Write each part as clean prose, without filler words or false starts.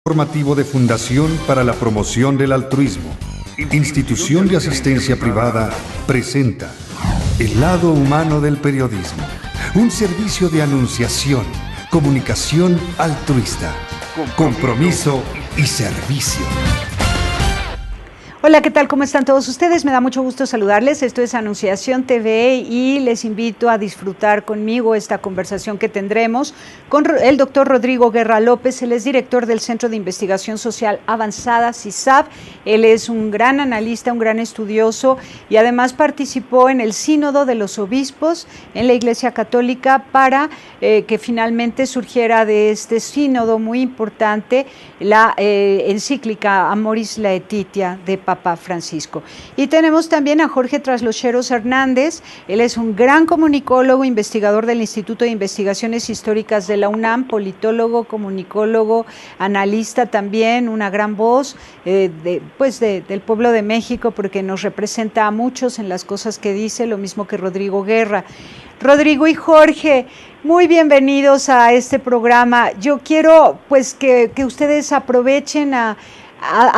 Formativo de Fundación para la Promoción del Altruismo, institución de asistencia privada, presenta El lado humano del periodismo, un servicio de anunciación, comunicación altruista, compromiso y servicio. Hola, ¿qué tal? ¿Cómo están todos ustedes? Me da mucho gusto saludarles. Esto es Anunciación TV y les invito a disfrutar conmigo esta conversación que tendremos con el doctor Rodrigo Guerra López. Él es director del Centro de Investigación Social Avanzada, CISAV. Él es un gran analista, un gran estudioso y además participó en el Sínodo de los Obispos en la Iglesia Católica para que finalmente surgiera de este sínodo muy importante la encíclica Amoris Laetitia de Papa Francisco. Y tenemos también a Jorge Traslocheros Hernández. Él es un gran comunicólogo, investigador del Instituto de Investigaciones Históricas de la UNAM, politólogo, comunicólogo, analista también, una gran voz del pueblo de México, porque nos representa a muchos en las cosas que dice, lo mismo que Rodrigo Guerra. Rodrigo y Jorge, muy bienvenidos a este programa. Yo quiero pues que ustedes aprovechen a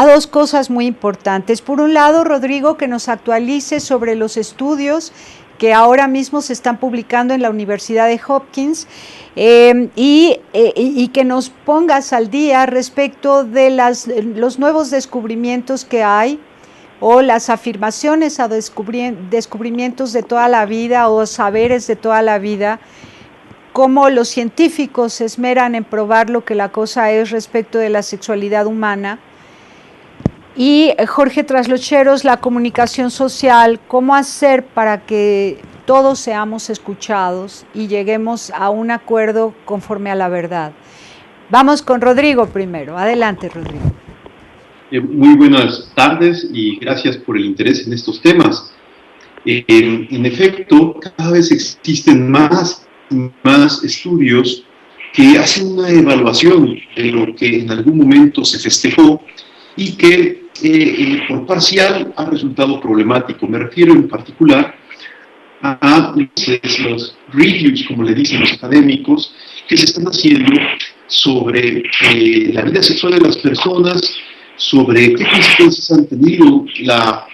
dos cosas muy importantes. Por un lado, Rodrigo, que nos actualice sobre los estudios que ahora mismo se están publicando en la Universidad de Hopkins y que nos pongas al día respecto de los nuevos descubrimientos que hay o las afirmaciones a descubrimientos de toda la vida o saberes de toda la vida, cómo los científicos se esmeran en probar lo que la cosa es respecto de la sexualidad humana. Y Jorge Traslocheros, la comunicación social, cómo hacer para que todos seamos escuchados y lleguemos a un acuerdo conforme a la verdad. Vamos con Rodrigo primero. Adelante, Rodrigo. Muy buenas tardes y gracias por el interés en estos temas. En efecto, cada vez existen más y más estudios que hacen una evaluación de lo que en algún momento se festejó y que por parcial ha resultado problemático. Me refiero en particular a los reviews, como le dicen los académicos, que se están haciendo sobre la vida sexual de las personas, sobre qué consecuencias han tenido la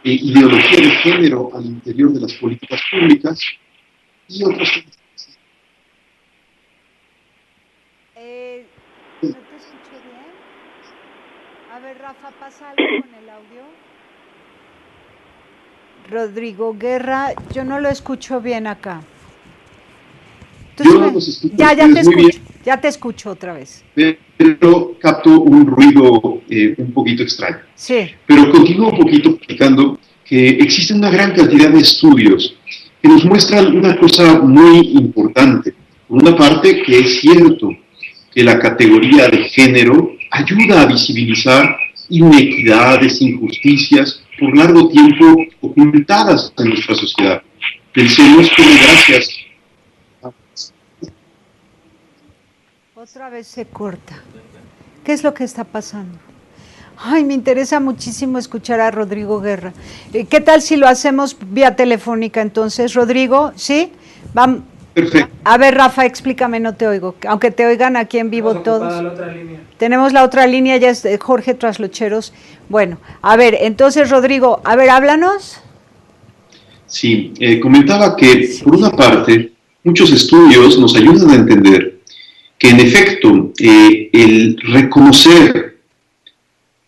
ideología de género al interior de las políticas públicas y otras cosas. ¿No te escucho bien? A ver, Rafa, ¿pasa algo con el audio? Rodrigo Guerra, yo no lo escucho bien acá. Entonces, ya te escucho otra vez. Pero capto un ruido un poquito extraño. Sí. Pero continúo un poquito explicando que existe una gran cantidad de estudios que nos muestran una cosa muy importante. Por una parte, que es cierto que la categoría de género ayuda a visibilizar inequidades, injusticias, por largo tiempo ocultadas en nuestra sociedad. Pensemos cómo gracias a... Otra vez se corta. ¿Qué es lo que está pasando? Ay, me interesa muchísimo escuchar a Rodrigo Guerra. ¿Qué tal si lo hacemos vía telefónica entonces, Rodrigo? ¿Sí? Vamos. Perfecto. A ver, Rafa, explícame, no te oigo. Aunque te oigan aquí en vivo todos. La otra línea. Tenemos la otra línea, ya es Jorge Traslocheros. Bueno, a ver, entonces, Rodrigo, a ver, háblanos. Sí, comentaba que, por una parte, muchos estudios nos ayudan a entender que, en efecto, el reconocer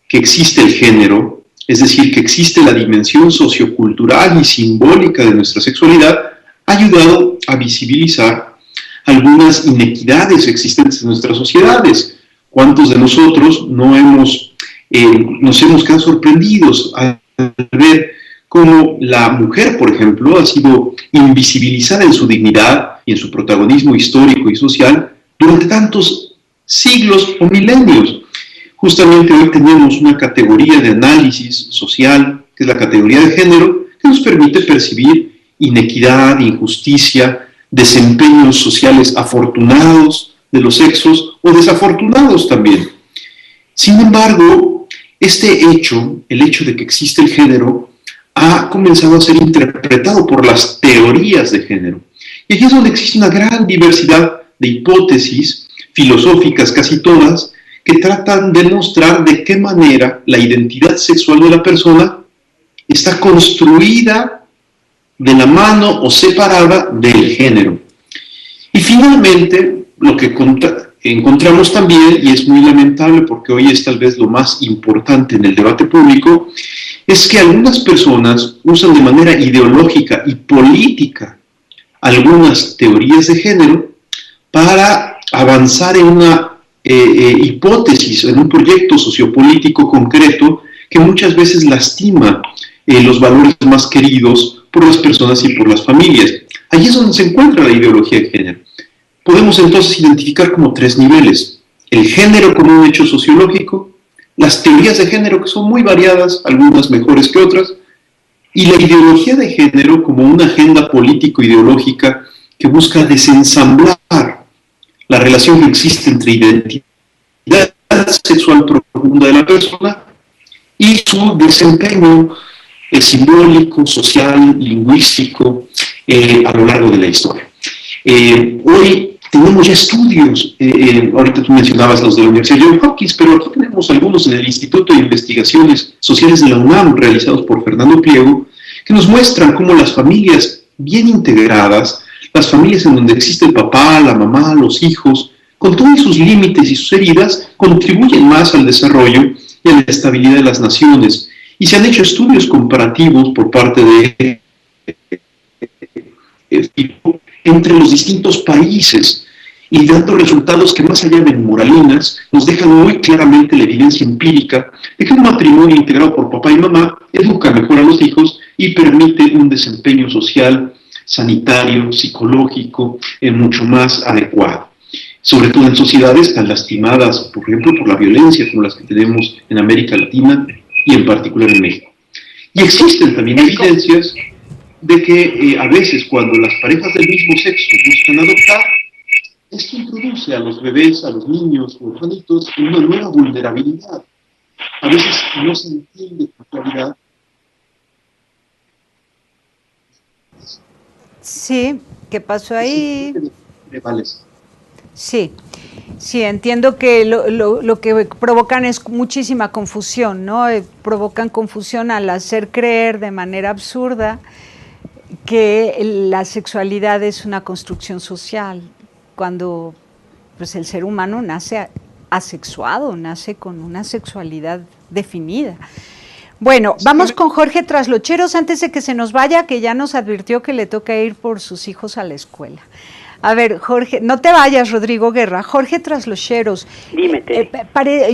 que existe el género, es decir, que existe la dimensión sociocultural y simbólica de nuestra sexualidad, ha ayudado a visibilizar algunas inequidades existentes en nuestras sociedades. ¿Cuántos de nosotros nos hemos quedado sorprendidos al ver cómo la mujer, por ejemplo, ha sido invisibilizada en su dignidad y en su protagonismo histórico y social durante tantos siglos o milenios? Justamente hoy tenemos una categoría de análisis social, que es la categoría de género, que nos permite percibir inequidad, injusticia, desempeños sociales afortunados de los sexos o desafortunados también. Sin embargo, este hecho, el hecho de que existe el género, ha comenzado a ser interpretado por las teorías de género. Y aquí es donde existe una gran diversidad de hipótesis filosóficas, casi todas, que tratan de mostrar de qué manera la identidad sexual de la persona está construida de la mano o separada del género. Y finalmente, lo que encontramos también, y es muy lamentable porque hoy es tal vez lo más importante en el debate público, es que algunas personas usan de manera ideológica y política algunas teorías de género para avanzar en una hipótesis, en un proyecto sociopolítico concreto que muchas veces lastima los valores más queridos por las personas y por las familias. Allí es donde se encuentra la ideología de género. Podemos entonces identificar como 3 niveles: el género como un hecho sociológico, las teorías de género que son muy variadas, algunas mejores que otras, y la ideología de género como una agenda político-ideológica que busca desensamblar la relación que existe entre identidad sexual profunda de la persona y su desempeño simbólico, social, lingüístico a lo largo de la historia. Hoy tenemos ya estudios, ahorita tú mencionabas los de la Universidad de Johns Hopkins, pero aquí tenemos algunos en el Instituto de Investigaciones Sociales de la UNAM, realizados por Fernando Pliego, que nos muestran cómo las familias bien integradas, las familias en donde existe el papá, la mamá, los hijos, con todos sus límites y sus heridas, contribuyen más al desarrollo y a la estabilidad de las naciones. Y se han hecho estudios comparativos por parte de entre los distintos países y dando resultados que, más allá de moralinas, nos dejan muy claramente la evidencia empírica de que un matrimonio integrado por papá y mamá educa mejor a los hijos y permite un desempeño social, sanitario, psicológico, mucho más adecuado. Sobre todo en sociedades tan lastimadas, por ejemplo, por la violencia como las que tenemos en América Latina y en particular en México. Y existen también evidencias de que a veces cuando las parejas del mismo sexo buscan adoptar, esto introduce a los bebés, a los niños, a los orfanitos, en una nueva vulnerabilidad. A veces no se entiende con claridad. Sí, ¿qué pasó ahí? Sí, sí, entiendo que lo que provocan es muchísima confusión, ¿no? Provocan confusión al hacer creer de manera absurda que la sexualidad es una construcción social, cuando pues el ser humano nace asexuado, nace con una sexualidad definida. Bueno, vamos con Jorge Traslocheros antes de que se nos vaya, que ya nos advirtió que le toca ir por sus hijos a la escuela. A ver, Jorge, no te vayas, Rodrigo Guerra. Jorge Traslocheros. Dime,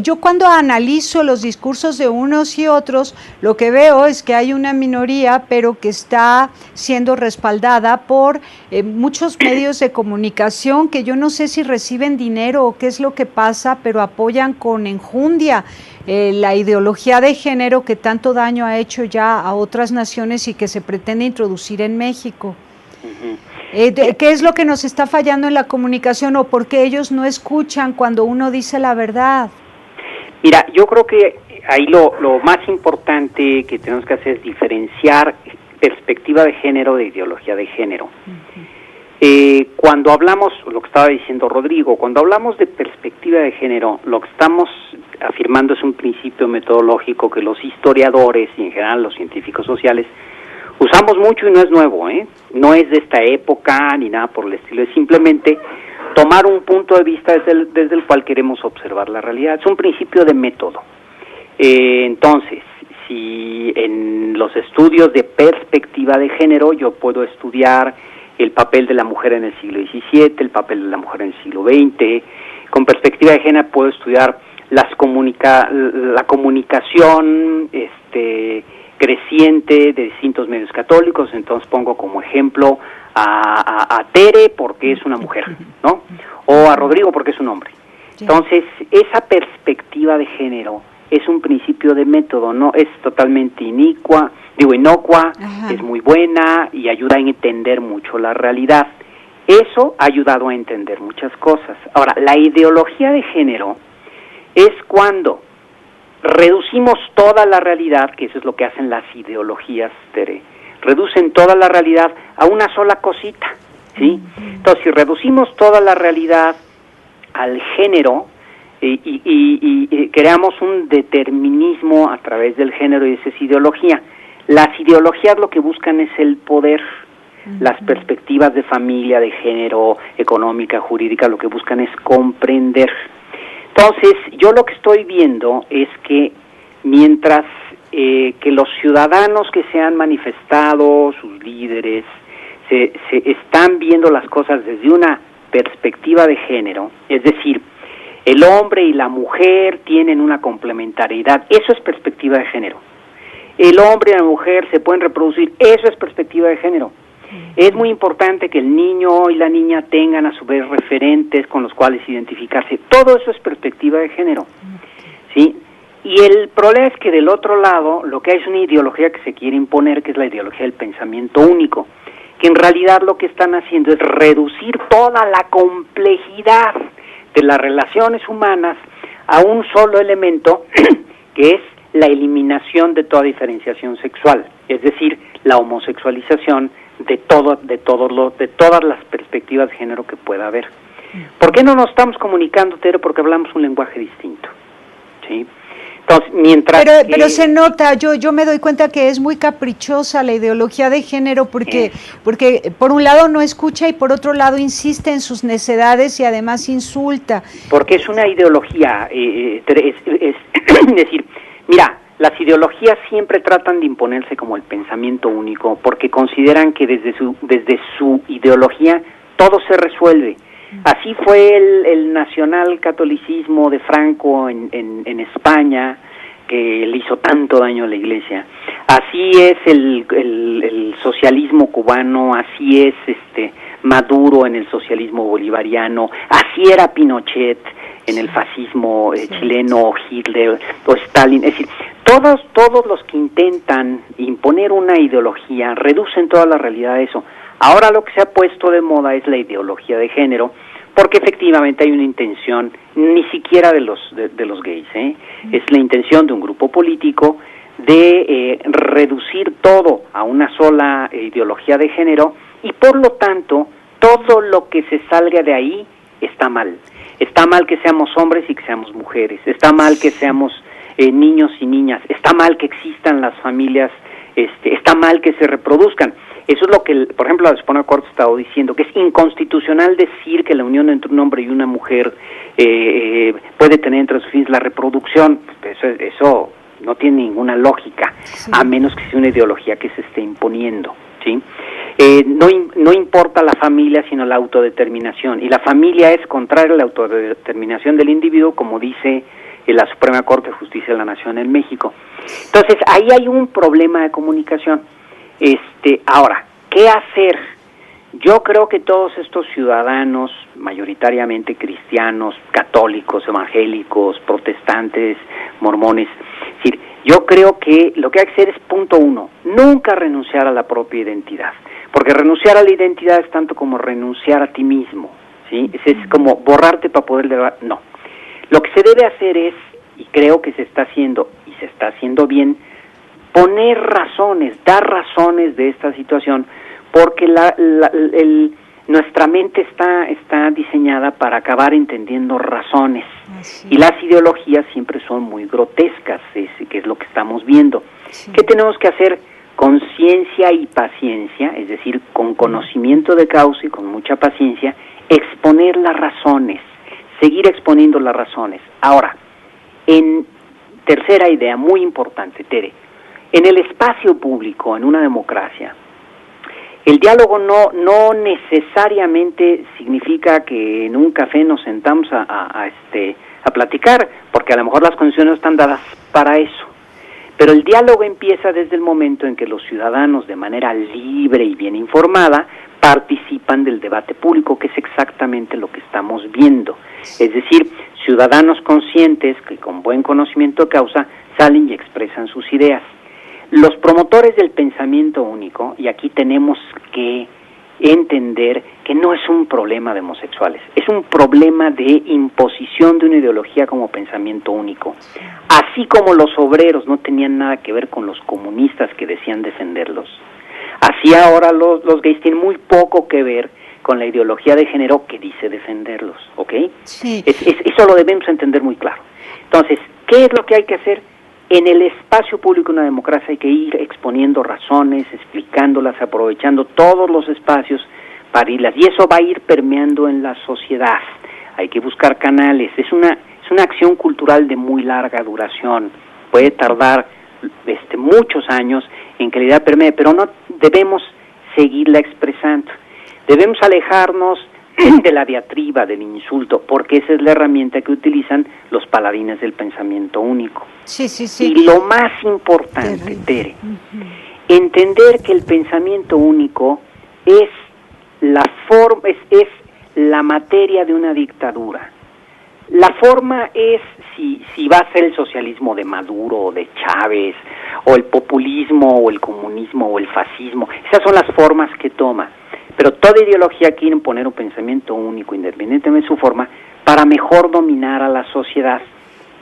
yo cuando analizo los discursos de unos y otros, lo que veo es que hay una minoría, pero que está siendo respaldada por muchos medios de comunicación que yo no sé si reciben dinero o qué es lo que pasa, pero apoyan con enjundia la ideología de género que tanto daño ha hecho ya a otras naciones y que se pretende introducir en México. ¿Qué es lo que nos está fallando en la comunicación o por qué ellos no escuchan cuando uno dice la verdad? Mira, yo creo que ahí lo más importante que tenemos que hacer es diferenciar perspectiva de género de ideología de género. Cuando hablamos, lo que estaba diciendo Rodrigo, cuando hablamos de perspectiva de género, lo que estamos afirmando es un principio metodológico que los historiadores y en general los científicos sociales usamos mucho y no es nuevo, no es de esta época ni nada por el estilo, es simplemente tomar un punto de vista desde el cual queremos observar la realidad, es un principio de método. Entonces, si en los estudios de perspectiva de género yo puedo estudiar el papel de la mujer en el siglo XVII, el papel de la mujer en el siglo XX, con perspectiva de género puedo estudiar la comunicación creciente de distintos medios católicos, entonces pongo como ejemplo a Tere porque es una mujer, ¿no? O a Rodrigo porque es un hombre. Entonces, esa perspectiva de género es un principio de método, no es totalmente inocua, es muy buena y ayuda a entender mucho la realidad. Eso ha ayudado a entender muchas cosas. Ahora, la ideología de género es cuando reducimos toda la realidad, que eso es lo que hacen las ideologías, Tere, reducen toda la realidad a una sola cosita, ¿sí? Entonces, si reducimos toda la realidad al género, y creamos un determinismo a través del género, y esa es ideología. Las ideologías lo que buscan es el poder. Las perspectivas de familia, de género, económica, jurídica, lo que buscan es comprender. Entonces, yo lo que estoy viendo es que mientras que los ciudadanos que se han manifestado, sus líderes, se están viendo las cosas desde una perspectiva de género, es decir, el hombre y la mujer tienen una complementariedad, eso es perspectiva de género. El hombre y la mujer se pueden reproducir, eso es perspectiva de género. Es muy importante que el niño y la niña tengan a su vez referentes con los cuales identificarse. Todo eso es perspectiva de género, ¿sí? Y el problema es que del otro lado lo que hay es una ideología que se quiere imponer, que es la ideología del pensamiento único, que en realidad lo que están haciendo es reducir toda la complejidad de las relaciones humanas a un solo elemento, que es la eliminación de toda diferenciación sexual, es decir, la homosexualización de todas las perspectivas de género que pueda haber. ¿Por qué no nos estamos comunicando, Tere? Porque hablamos un lenguaje distinto, ¿sí? Entonces, mientras pero se nota, yo me doy cuenta que es muy caprichosa la ideología de género porque por un lado no escucha y por otro lado insiste en sus necedades y además insulta. Porque es una ideología, es decir, mira, las ideologías siempre tratan de imponerse como el pensamiento único porque consideran que desde su ideología todo se resuelve. Así fue el nacionalcatolicismo de Franco en España, que le hizo tanto daño a la Iglesia. Así es el socialismo cubano, así es Maduro en el socialismo bolivariano, así era Pinochet en el fascismo chileno, Hitler o Stalin. Es decir, todos los que intentan imponer una ideología reducen toda la realidad a eso. Ahora lo que se ha puesto de moda es la ideología de género, porque efectivamente hay una intención, ni siquiera de los gays, es la intención de un grupo político de reducir todo a una sola ideología de género, y por lo tanto todo lo que se salga de ahí está mal. Está mal que seamos hombres y que seamos mujeres, está mal que seamos niños y niñas, está mal que existan las familias, está mal que se reproduzcan. Eso es lo que, por ejemplo, la Suprema Corte ha estado diciendo, que es inconstitucional decir que la unión entre un hombre y una mujer puede tener entre sus fines la reproducción. Eso no tiene ninguna lógica, sí, a menos que sea una ideología que se esté imponiendo, ¿sí? No importa la familia, sino la autodeterminación, y la familia es contraria a la autodeterminación del individuo, como dice la Suprema Corte de Justicia de la Nación en México. Entonces, ahí hay un problema de comunicación. Ahora, ¿qué hacer? Yo creo que todos estos ciudadanos, mayoritariamente cristianos, católicos, evangélicos, protestantes, mormones, es decir, yo creo que lo que hay que hacer es, punto uno, nunca renunciar a la propia identidad, porque renunciar a la identidad es tanto como renunciar a ti mismo, ¿sí? Es como borrarte para poder... No. Lo que se debe hacer es, y creo que se está haciendo, y se está haciendo bien, poner razones, dar razones de esta situación, porque nuestra mente está diseñada para acabar entendiendo razones, y las ideologías siempre son muy grotescas, que es lo que estamos viendo. Sí. ¿Qué tenemos que hacer? Conciencia y paciencia, es decir, con conocimiento de causa y con mucha paciencia, exponer las razones, seguir exponiendo las razones. Ahora, en tercera idea, muy importante, Tere, en el espacio público, en una democracia, el diálogo no necesariamente significa que en un café nos sentamos a platicar, porque a lo mejor las condiciones no están dadas para eso. Pero el diálogo empieza desde el momento en que los ciudadanos, de manera libre y bien informada, participan del debate público, que es exactamente lo que estamos viendo. Es decir, ciudadanos conscientes que con buen conocimiento de causa salen y expresan sus ideas. Los promotores del pensamiento único, y aquí tenemos que entender que no es un problema de homosexuales, es un problema de imposición de una ideología como pensamiento único. Así como los obreros no tenían nada que ver con los comunistas que decían defenderlos, así ahora los gays tienen muy poco que ver con la ideología de género que dice defenderlos, ¿ok? Sí. Eso lo debemos entender muy claro. Entonces, ¿qué es lo que hay que hacer? En el espacio público de una democracia hay que ir exponiendo razones, explicándolas, aprovechando todos los espacios para irlas, y eso va a ir permeando en la sociedad. Hay que buscar canales, es una acción cultural de muy larga duración, puede tardar muchos años en que la idea permee, pero no debemos seguirla expresando. Debemos alejarnos de la diatriba, del insulto, porque esa es la herramienta que utilizan los paladines del pensamiento único. Sí, sí, sí. Y lo más importante, Tere, entender que el pensamiento único es la forma, es la materia de una dictadura. La forma es si va a ser el socialismo de Maduro o de Chávez, o el populismo o el comunismo o el fascismo. Esas son las formas que toma. Pero toda ideología quiere imponer un pensamiento único, independientemente de su forma, para mejor dominar a la sociedad.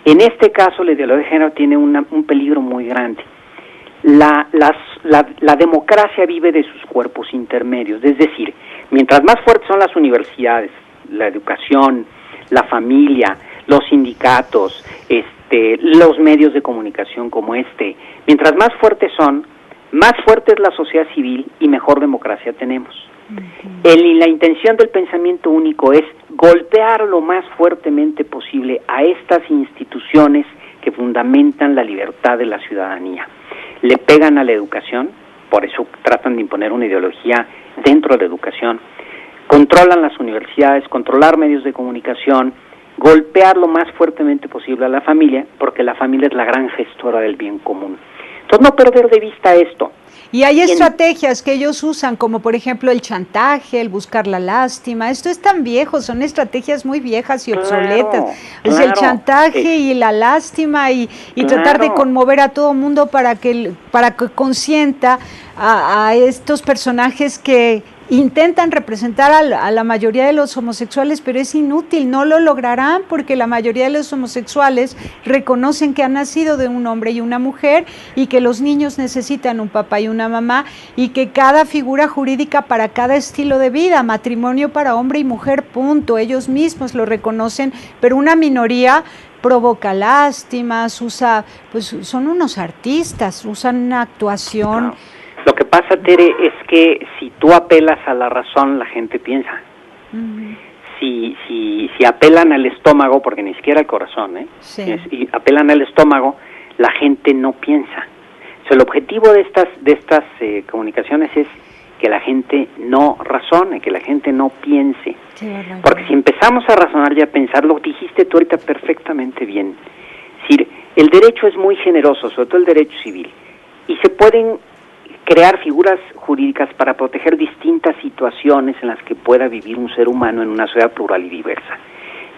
En este caso, la ideología de género tiene un peligro muy grande. La democracia vive de sus cuerpos intermedios, es decir, mientras más fuertes son las universidades, la educación, la familia, los sindicatos, los medios de comunicación como mientras más fuertes son, más fuerte es la sociedad civil y mejor democracia tenemos. La intención del pensamiento único es golpear lo más fuertemente posible a estas instituciones que fundamentan la libertad de la ciudadanía. Le pegan a la educación, por eso tratan de imponer una ideología dentro de la educación, controlan las universidades, controlar medios de comunicación, golpear lo más fuertemente posible a la familia, porque la familia es la gran gestora del bien común. Entonces, no perder de vista esto. Y hay estrategias que ellos usan, como por ejemplo el chantaje, el buscar la lástima. Esto es tan viejo, son estrategias muy viejas y obsoletas. Es el chantaje y la lástima y tratar de conmover a todo mundo para que consienta a estos personajes que intentan representar a la mayoría de los homosexuales, pero es inútil, no lo lograrán porque la mayoría de los homosexuales reconocen que han nacido de un hombre y una mujer y que los niños necesitan un papá y una mamá y que cada figura jurídica para cada estilo de vida, matrimonio para hombre y mujer, punto, ellos mismos lo reconocen, pero una minoría provoca lástimas, son unos artistas, usan una actuación. Lo que pasa, Tere, es que si tú apelas a la razón, la gente piensa. Si apelan al estómago, porque ni siquiera al corazón, y apelan al estómago, la gente no piensa. O sea, el objetivo de estas comunicaciones es que la gente no razone, que la gente no piense. Porque si empezamos a razonar y a pensar, lo dijiste tú ahorita perfectamente bien. Es decir, el derecho es muy generoso, sobre todo el derecho civil, y se pueden crear figuras jurídicas para proteger distintas situaciones en las que pueda vivir un ser humano en una sociedad plural y diversa.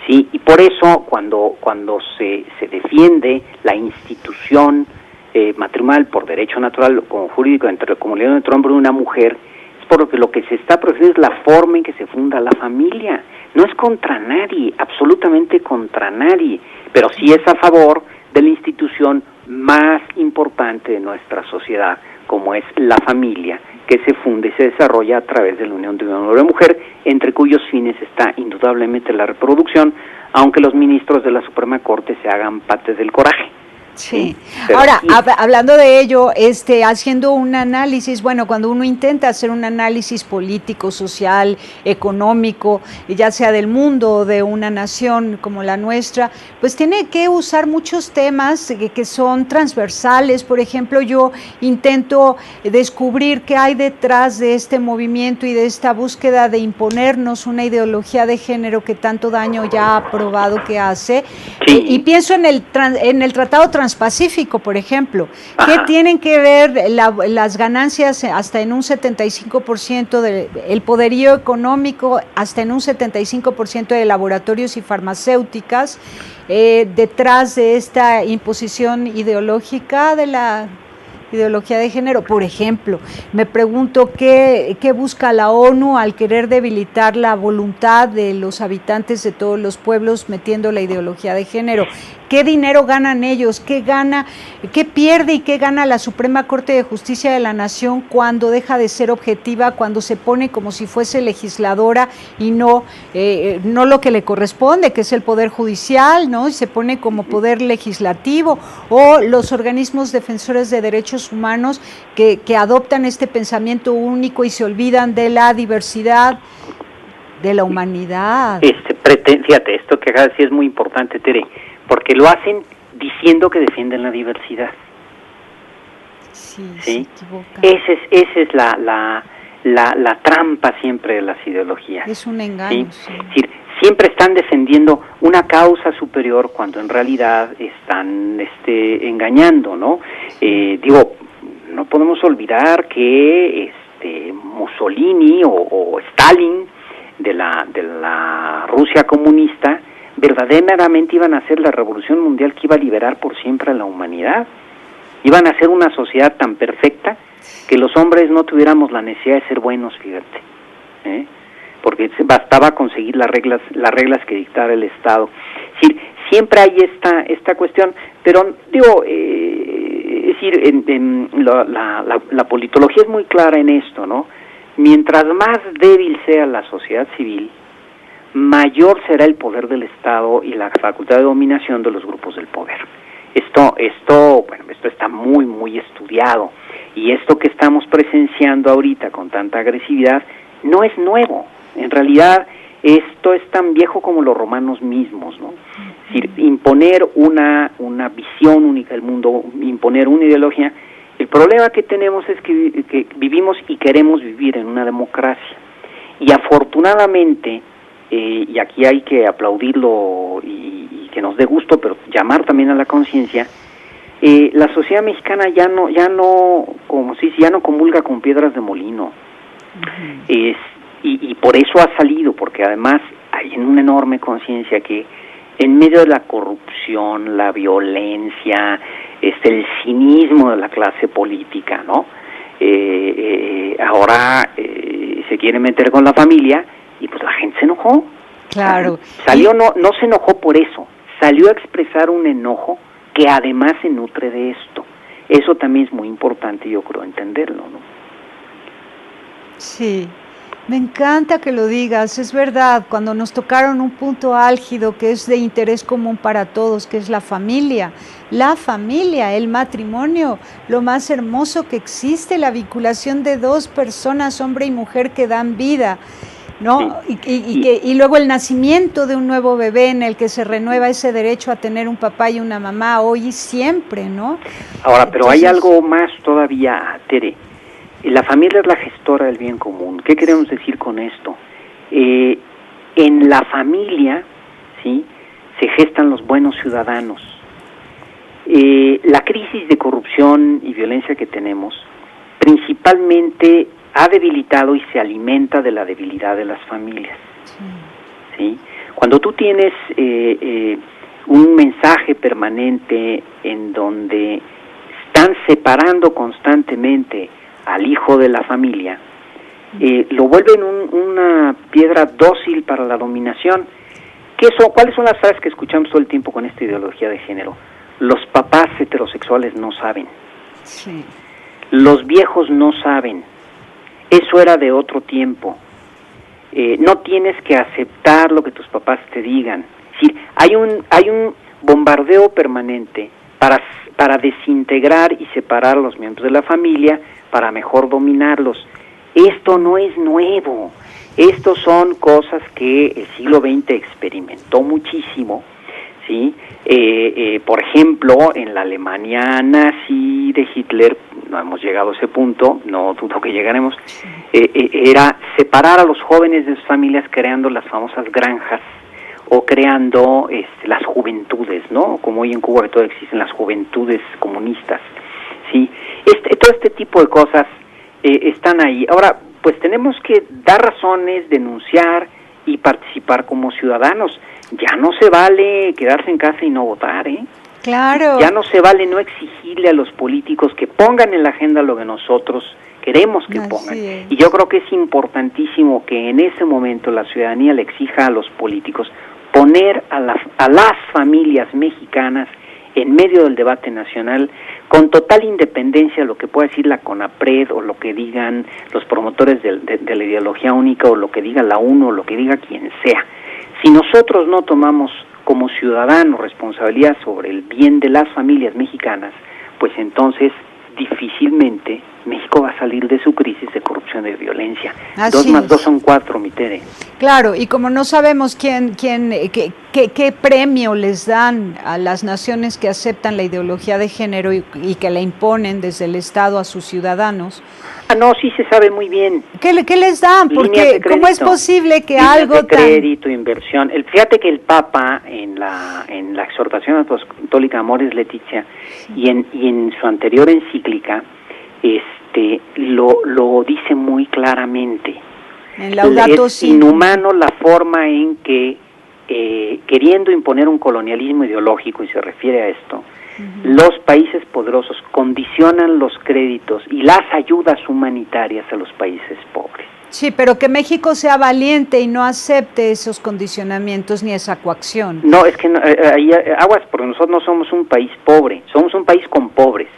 ¿Sí? Y por eso, cuando se defiende la institución matrimonial por derecho natural o jurídico entre la comunidad entre un hombre y una mujer, es porque lo que se está protegiendo es la forma en que se funda la familia. No es contra nadie, absolutamente contra nadie, pero sí es a favor de la institución más importante de nuestra sociedad, como es la familia, que se funda y se desarrolla a través de la unión de un hombre y una mujer, entre cuyos fines está indudablemente la reproducción, aunque los ministros de la Suprema Corte se hagan pates del coraje. Sí. Ahora, hablando de ello, haciendo un análisis, bueno, cuando uno intenta hacer un análisis político, social, económico, ya sea del mundo o de una nación como la nuestra, pues tiene que usar muchos temas que son transversales. Por ejemplo, yo intento descubrir qué hay detrás de este movimiento y de esta búsqueda de imponernos una ideología de género que tanto daño ya ha probado que hace. Sí. Y pienso en el Tratado Transpacífico, por ejemplo, que tienen que ver las ganancias hasta en un 75% del poderío económico, hasta en un 75% de laboratorios y farmacéuticas, detrás de esta imposición ideológica de la ideología de género. Por ejemplo, me pregunto qué busca la ONU al querer debilitar la voluntad de los habitantes de todos los pueblos metiendo la ideología de género. ¿Qué dinero ganan ellos? ¿Qué pierde y qué gana la Suprema Corte de Justicia de la Nación cuando deja de ser objetiva, cuando se pone como si fuese legisladora y no lo que le corresponde, que es el Poder Judicial, ¿no? Y se pone como poder legislativo, o los organismos defensores de derechos humanos que adoptan este pensamiento único y se olvidan de la diversidad de la humanidad? Fíjate, esto que acabas de decir es muy importante, Tere, porque lo hacen diciendo que defienden la diversidad. Sí. Se equivocan. Esa es la trampa siempre de las ideologías. Es un engaño. ¿Sí? Es decir, siempre están defendiendo una causa superior cuando en realidad están engañando, ¿no? No podemos olvidar que Mussolini o Stalin de la Rusia comunista verdaderamente iban a hacer la revolución mundial que iba a liberar por siempre a la humanidad. Iban a hacer una sociedad tan perfecta que los hombres no tuviéramos la necesidad de ser buenos, fíjate, porque bastaba conseguir las reglas que dictara el Estado. Es decir, siempre hay esta cuestión, pero la politología es muy clara en esto, ¿no? Mientras más débil sea la sociedad civil, mayor será el poder del Estado y la facultad de dominación de los grupos del poder. Esto está muy, muy estudiado, y esto que estamos presenciando ahorita con tanta agresividad no es nuevo. En realidad, esto es tan viejo como los romanos mismos, ¿no? Es decir, imponer una visión única del mundo, imponer una ideología. El problema que tenemos es que vivimos y queremos vivir en una democracia, y afortunadamente, y aquí hay que aplaudirlo y que nos dé gusto, pero llamar también a la conciencia, la sociedad mexicana ya no comulga con piedras de molino. Y por eso ha salido, porque además hay una enorme conciencia que en medio de la corrupción, la violencia, el cinismo de la clase política, ¿no? Ahora se quiere meter con la familia, y pues la gente se enojó. Claro. Salió, no se enojó por eso, salió a expresar un enojo que además se nutre de esto. Eso también es muy importante, yo creo, entenderlo, ¿no? Sí, me encanta que lo digas, es verdad, cuando nos tocaron un punto álgido que es de interés común para todos, que es la familia, el matrimonio, lo más hermoso que existe, la vinculación de dos personas, hombre y mujer, que dan vida, ¿no? Sí. Y luego el nacimiento de un nuevo bebé en el que se renueva ese derecho a tener un papá y una mamá hoy y siempre, ¿no? Ahora, pero entonces, hay algo más todavía, Tere. La familia es la gestora del bien común. ¿Qué queremos decir con esto? En la familia, ¿sí?, se gestan los buenos ciudadanos. La crisis de corrupción y violencia que tenemos principalmente ha debilitado y se alimenta de la debilidad de las familias. ¿Sí? Cuando tú tienes un mensaje permanente en donde están separando constantemente al hijo de la familia, lo vuelven una piedra dócil para la dominación. ¿Cuáles son las frases que escuchamos todo el tiempo con esta ideología de género? Los papás heterosexuales no saben. Sí. Los viejos no saben. Eso era de otro tiempo. No tienes que aceptar lo que tus papás te digan. Es decir, hay un bombardeo permanente para desintegrar y separar a los miembros de la familia para mejor dominarlos. Esto no es nuevo. Estos son cosas que el siglo XX experimentó muchísimo, ¿sí? Por ejemplo, en la Alemania nazi de Hitler, no hemos llegado a ese punto, no dudo que llegaremos, era separar a los jóvenes de sus familias creando las famosas granjas o creando las juventudes, ¿no? Como hoy en Cuba que todavía existen las juventudes comunistas, ¿sí? Todo este tipo de cosas están ahí. Ahora, pues tenemos que dar razones, denunciar y participar como ciudadanos. Ya no se vale quedarse en casa y no votar, ¿eh? Claro. Ya no se vale no exigirle a los políticos que pongan en la agenda lo que nosotros queremos que pongan. Y yo creo que es importantísimo que en ese momento la ciudadanía le exija a los políticos poner a las familias mexicanas en medio del debate nacional, con total independencia de lo que pueda decir la CONAPRED o lo que digan los promotores de la ideología única o lo que diga la ONU o lo que diga quien sea. Si nosotros no tomamos como ciudadanos responsabilidad sobre el bien de las familias mexicanas, pues entonces difícilmente México va a salir de su crisis de corrupción y de violencia. Así 2 más es. 2 son 4, mi Tere. Claro, y como no sabemos qué premio les dan a las naciones que aceptan la ideología de género y que la imponen desde el Estado a sus ciudadanos. No, sí se sabe muy bien. ¿Qué les dan? Porque ¿cómo es posible que algo de crédito, inversión. Fíjate que el Papa en la exhortación apostólica Amoris Laetitia y en su anterior encíclica lo dice muy claramente. En Laudato Si. Es inhumano la forma en que queriendo imponer un colonialismo ideológico, y se refiere a esto, los países poderosos condicionan los créditos y las ayudas humanitarias a los países pobres. Sí, pero que México sea valiente y no acepte esos condicionamientos ni esa coacción. No, es que aguas, porque nosotros no somos un país pobre, somos un país con pobres,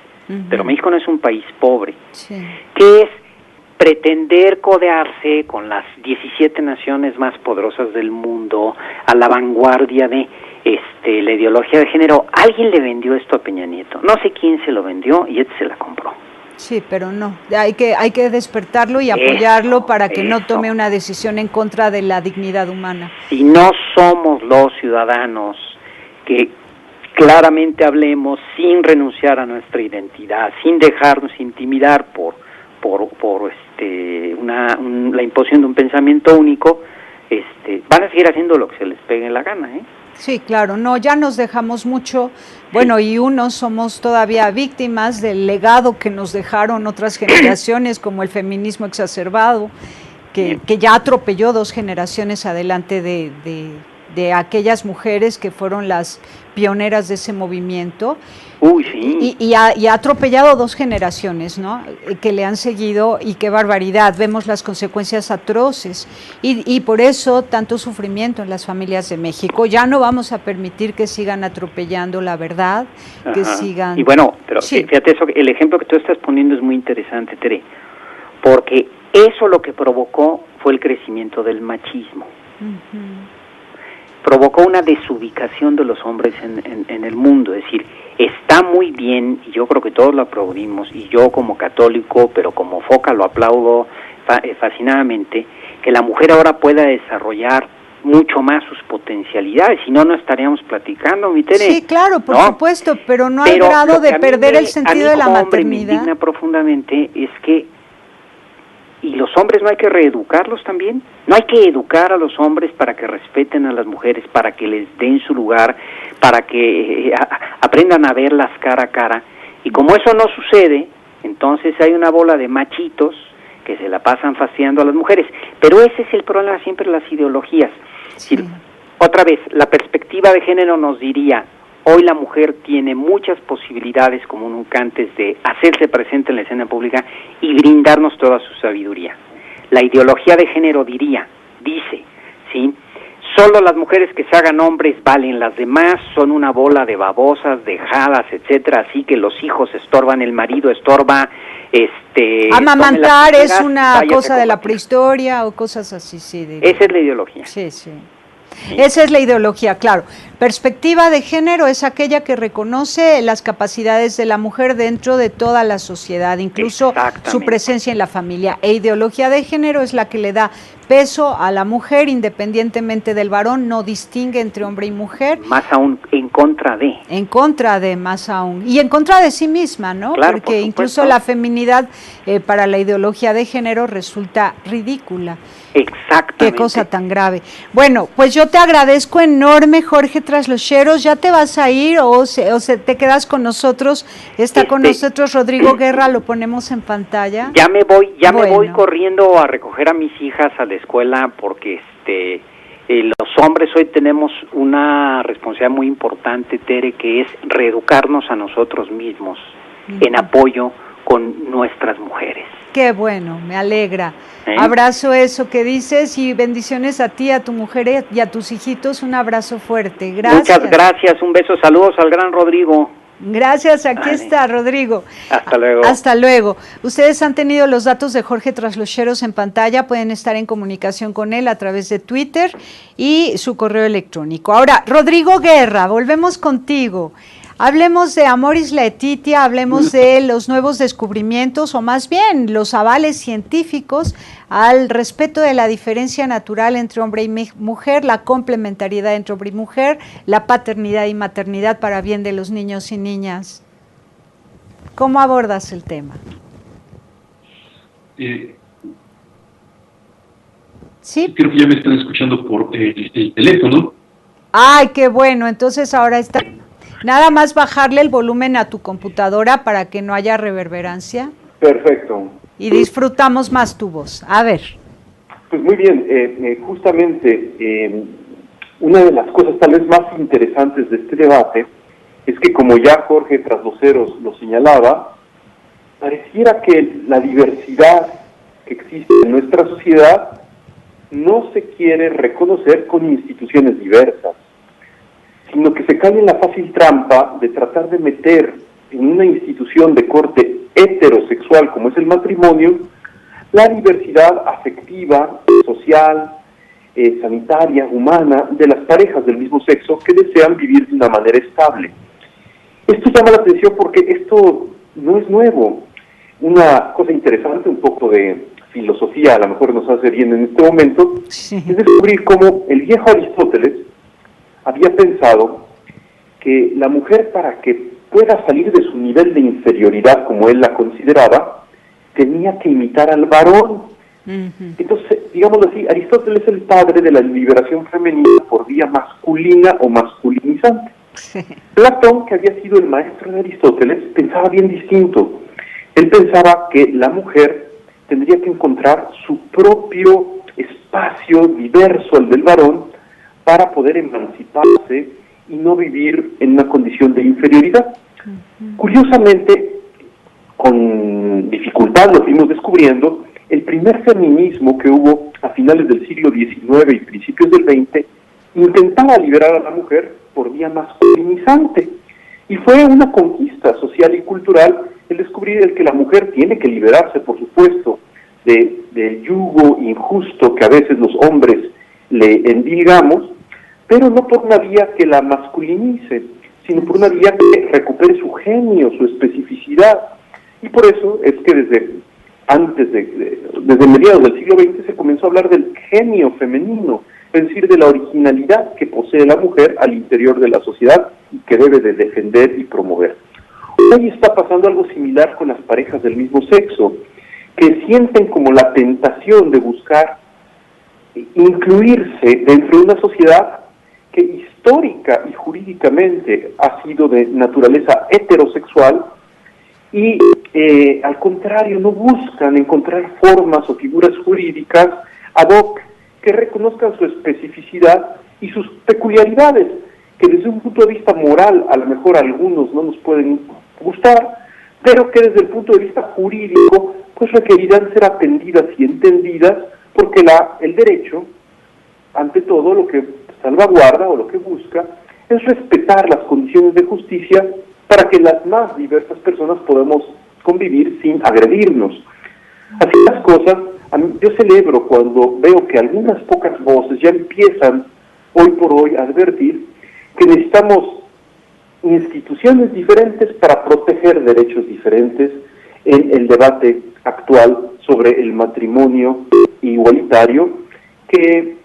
pero México no es un país pobre. Sí. ¿Qué es pretender codearse con las 17 naciones más poderosas del mundo a la vanguardia de la ideología de género? Alguien le vendió esto a Peña Nieto, no sé quién se lo vendió y se la compró. Sí, pero no, hay que despertarlo y apoyarlo para que no tome una decisión en contra de la dignidad humana. Si no somos los ciudadanos que claramente hablemos sin renunciar a nuestra identidad, sin dejarnos intimidar por la imposición de un pensamiento único, van a seguir haciendo lo que se les pegue en la gana, ¿eh? Sí, claro, no, ya nos dejamos mucho, bueno, y unos somos todavía víctimas del legado que nos dejaron otras generaciones, como el feminismo exacerbado, que ya atropelló 2 generaciones adelante de aquellas mujeres que fueron las pioneras de ese movimiento. Uy, sí. Y ha atropellado 2 generaciones, ¿no? Que le han seguido, y qué barbaridad, vemos las consecuencias atroces, y por eso tanto sufrimiento en las familias de México. Ya no vamos a permitir que sigan atropellando la verdad, que sigan... Y bueno, pero sí. Fíjate, el ejemplo que tú estás poniendo es muy interesante, Tere, porque eso lo que provocó fue el crecimiento del machismo. Provocó una desubicación de los hombres en el mundo, es decir, está muy bien, y yo creo que todos lo aplaudimos, y yo como católico, pero como foca lo aplaudo fascinadamente, que la mujer ahora pueda desarrollar mucho más sus potencialidades, si no, no estaríamos platicando, mi Tere. Sí, claro, por supuesto, pero no al grado de perder el sentido de la maternidad. Hombre, me indigna profundamente es que, ¿y los hombres no hay que reeducarlos también? ¿No hay que educar a los hombres para que respeten a las mujeres, para que les den su lugar, para que aprendan a verlas cara a cara? Y como eso no sucede, entonces hay una bola de machitos que se la pasan fastidiando a las mujeres. Pero ese es el problema siempre de las ideologías. Sí. Otra vez, la perspectiva de género nos diría, hoy la mujer tiene muchas posibilidades como nunca antes de hacerse presente en la escena pública y brindarnos toda su sabiduría. La ideología de género dice, ¿sí? Solo las mujeres que se hagan hombres valen, las demás son una bola de babosas, dejadas, etcétera, así que los hijos estorban, el marido estorba, amamantar es una cosa de la prehistoria o cosas así, sí. Esa es la ideología. Sí. Esa es la ideología, claro. Perspectiva de género es aquella que reconoce las capacidades de la mujer dentro de toda la sociedad, incluso su presencia en la familia. E ideología de género es la que le da peso a la mujer independientemente del varón, no distingue entre hombre y mujer. Más aún, en contra de, más aún. Y en contra de sí misma, ¿no? Claro, porque incluso la feminidad para la ideología de género resulta ridícula. Exactamente. Qué cosa tan grave. Bueno, pues yo te agradezco enorme, Jorge Traslocheros. ¿Ya te vas a ir o te quedas con nosotros? Está con nosotros Rodrigo Guerra, lo ponemos en pantalla. Ya me voy corriendo a recoger a mis hijas a la escuela porque los hombres hoy tenemos una responsabilidad muy importante, Tere, que es reeducarnos a nosotros mismos en apoyo con nuestras mujeres. Qué bueno, me alegra. ¿Eh? Abrazo eso que dices y bendiciones a ti, a tu mujer y a tus hijitos. Un abrazo fuerte. Gracias. Muchas gracias, un beso, saludos al gran Rodrigo. Gracias, aquí Vale. está Rodrigo. Hasta luego. Hasta luego. Ustedes han tenido los datos de Jorge Traslocheros en pantalla, pueden estar en comunicación con él a través de Twitter y su correo electrónico. Ahora, Rodrigo Guerra, volvemos contigo. Hablemos de Amoris Laetitia, hablemos de los nuevos descubrimientos o más bien los avales científicos al respeto de la diferencia natural entre hombre y mujer, la complementariedad entre hombre y mujer, la paternidad y maternidad para bien de los niños y niñas. ¿Cómo abordas el tema? Sí. Creo que ya me están escuchando por el teléfono. Ay, qué bueno, entonces ahora está... Nada más bajarle el volumen a tu computadora para que no haya reverberancia. Perfecto. Y disfrutamos más tu voz. A ver. Pues muy bien, justamente una de las cosas tal vez más interesantes de este debate es que, como ya Jorge Traslocheros lo señalaba, pareciera que la diversidad que existe en nuestra sociedad no se quiere reconocer con instituciones diversas, sino que se cae en la fácil trampa de tratar de meter en una institución de corte heterosexual como es el matrimonio, la diversidad afectiva, social, sanitaria, humana, de las parejas del mismo sexo que desean vivir de una manera estable. Esto llama la atención porque esto no es nuevo. Una cosa interesante, un poco de filosofía, a lo mejor nos hace bien en este momento, sí, es descubrir cómo el viejo Aristóteles había pensado que la mujer, para que pueda salir de su nivel de inferioridad, como él la consideraba, tenía que imitar al varón. Entonces, digámoslo así, Aristóteles es el padre de la liberación femenina por vía masculina o masculinizante. Sí. Platón, que había sido el maestro de Aristóteles, pensaba bien distinto. Él pensaba que la mujer tendría que encontrar su propio espacio diverso al del varón para poder emanciparse y no vivir en una condición de inferioridad. Curiosamente, con dificultad lo fuimos descubriendo, el primer feminismo que hubo a finales del siglo XIX y principios del XX intentaba liberar a la mujer por vía masculinizante. Y fue una conquista social y cultural el descubrir el que la mujer tiene que liberarse, por supuesto, del yugo injusto que a veces los hombres le endilgamos, pero no por una vía que la masculinice, sino por una vía que recupere su genio, su especificidad. Y por eso es que desde mediados del siglo XX se comenzó a hablar del genio femenino, es decir, de la originalidad que posee la mujer al interior de la sociedad y que debe de defender y promover. Hoy está pasando algo similar con las parejas del mismo sexo, que sienten como la tentación de buscar incluirse dentro de una sociedad que histórica y jurídicamente ha sido de naturaleza heterosexual y al contrario no buscan encontrar formas o figuras jurídicas ad hoc que reconozcan su especificidad y sus peculiaridades, que desde un punto de vista moral a lo mejor a algunos no nos pueden gustar, pero que desde el punto de vista jurídico pues requerirán ser atendidas y entendidas, porque el derecho, ante todo, lo que salvaguarda o lo que busca es respetar las condiciones de justicia para que las más diversas personas podamos convivir sin agredirnos. Así las cosas, yo celebro cuando veo que algunas pocas voces ya empiezan hoy por hoy a advertir que necesitamos instituciones diferentes para proteger derechos diferentes en el debate actual sobre el matrimonio igualitario, que,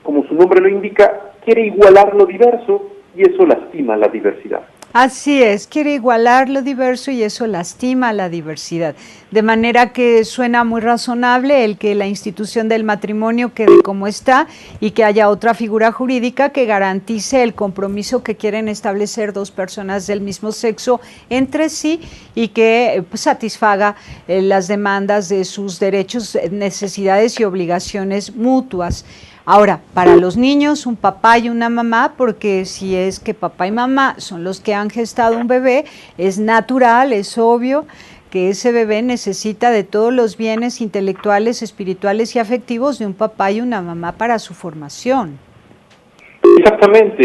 como su nombre lo indica, quiere igualar lo diverso y eso lastima la diversidad. Así es, quiere igualar lo diverso y eso lastima la diversidad. De manera que suena muy razonable el que la institución del matrimonio quede como está y que haya otra figura jurídica que garantice el compromiso que quieren establecer dos personas del mismo sexo entre sí y que satisfaga las demandas de sus derechos, necesidades y obligaciones mutuas. Ahora, para los niños, un papá y una mamá, porque si es que papá y mamá son los que han gestado un bebé, es natural, es obvio que ese bebé necesita de todos los bienes intelectuales, espirituales y afectivos de un papá y una mamá para su formación. Exactamente,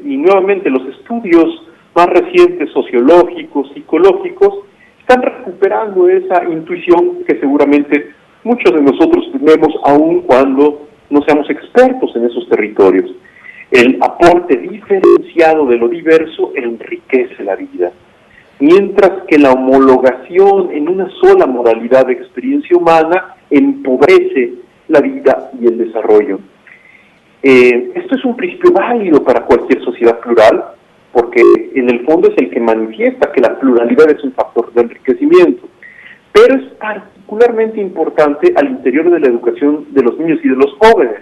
y nuevamente los estudios más recientes, sociológicos, psicológicos, están recuperando esa intuición que seguramente muchos de nosotros tenemos aun cuando no seamos expertos en esos territorios. El aporte diferenciado de lo diverso enriquece la vida, mientras que la homologación en una sola modalidad de experiencia humana empobrece la vida y el desarrollo. Esto es un principio válido para cualquier sociedad plural, porque en el fondo es el que manifiesta que la pluralidad es un factor de enriquecimiento, pero es particularmente importante al interior de la educación de los niños y de los jóvenes,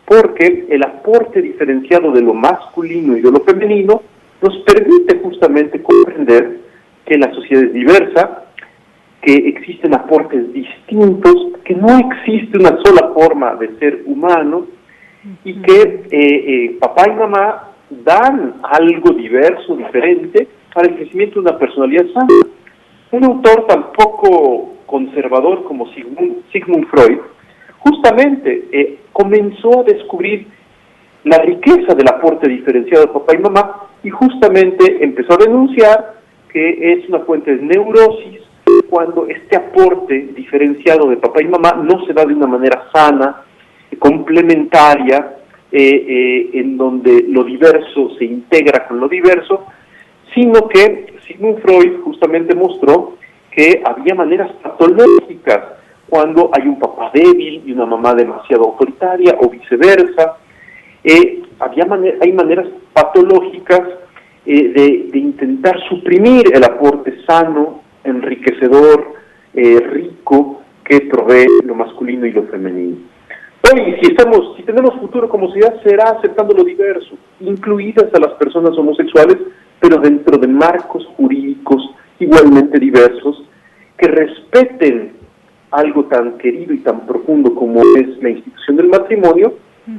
porque el aporte diferenciado de lo masculino y de lo femenino nos permite justamente comprender que la sociedad es diversa, que existen aportes distintos, que no existe una sola forma de ser humano, y que papá y mamá dan algo diverso, diferente, para el crecimiento de una personalidad sana. Un autor tan poco conservador como Sigmund Freud, justamente comenzó a descubrir la riqueza del aporte diferenciado de papá y mamá, y justamente empezó a denunciar que es una fuente de neurosis cuando este aporte diferenciado de papá y mamá no se da de una manera sana, complementaria, en donde lo diverso se integra con lo diverso, sino que Sigmund Freud justamente mostró que había maneras patológicas cuando hay un papá débil y una mamá demasiado autoritaria o viceversa. Hay maneras patológicas de intentar suprimir el aporte sano, enriquecedor, rico que provee lo masculino y lo femenino. Hoy, si tenemos futuro como sociedad, será aceptando lo diverso, incluidas a las personas homosexuales, pero dentro de marcos jurídicos igualmente diversos, que respeten algo tan querido y tan profundo como es la institución del matrimonio,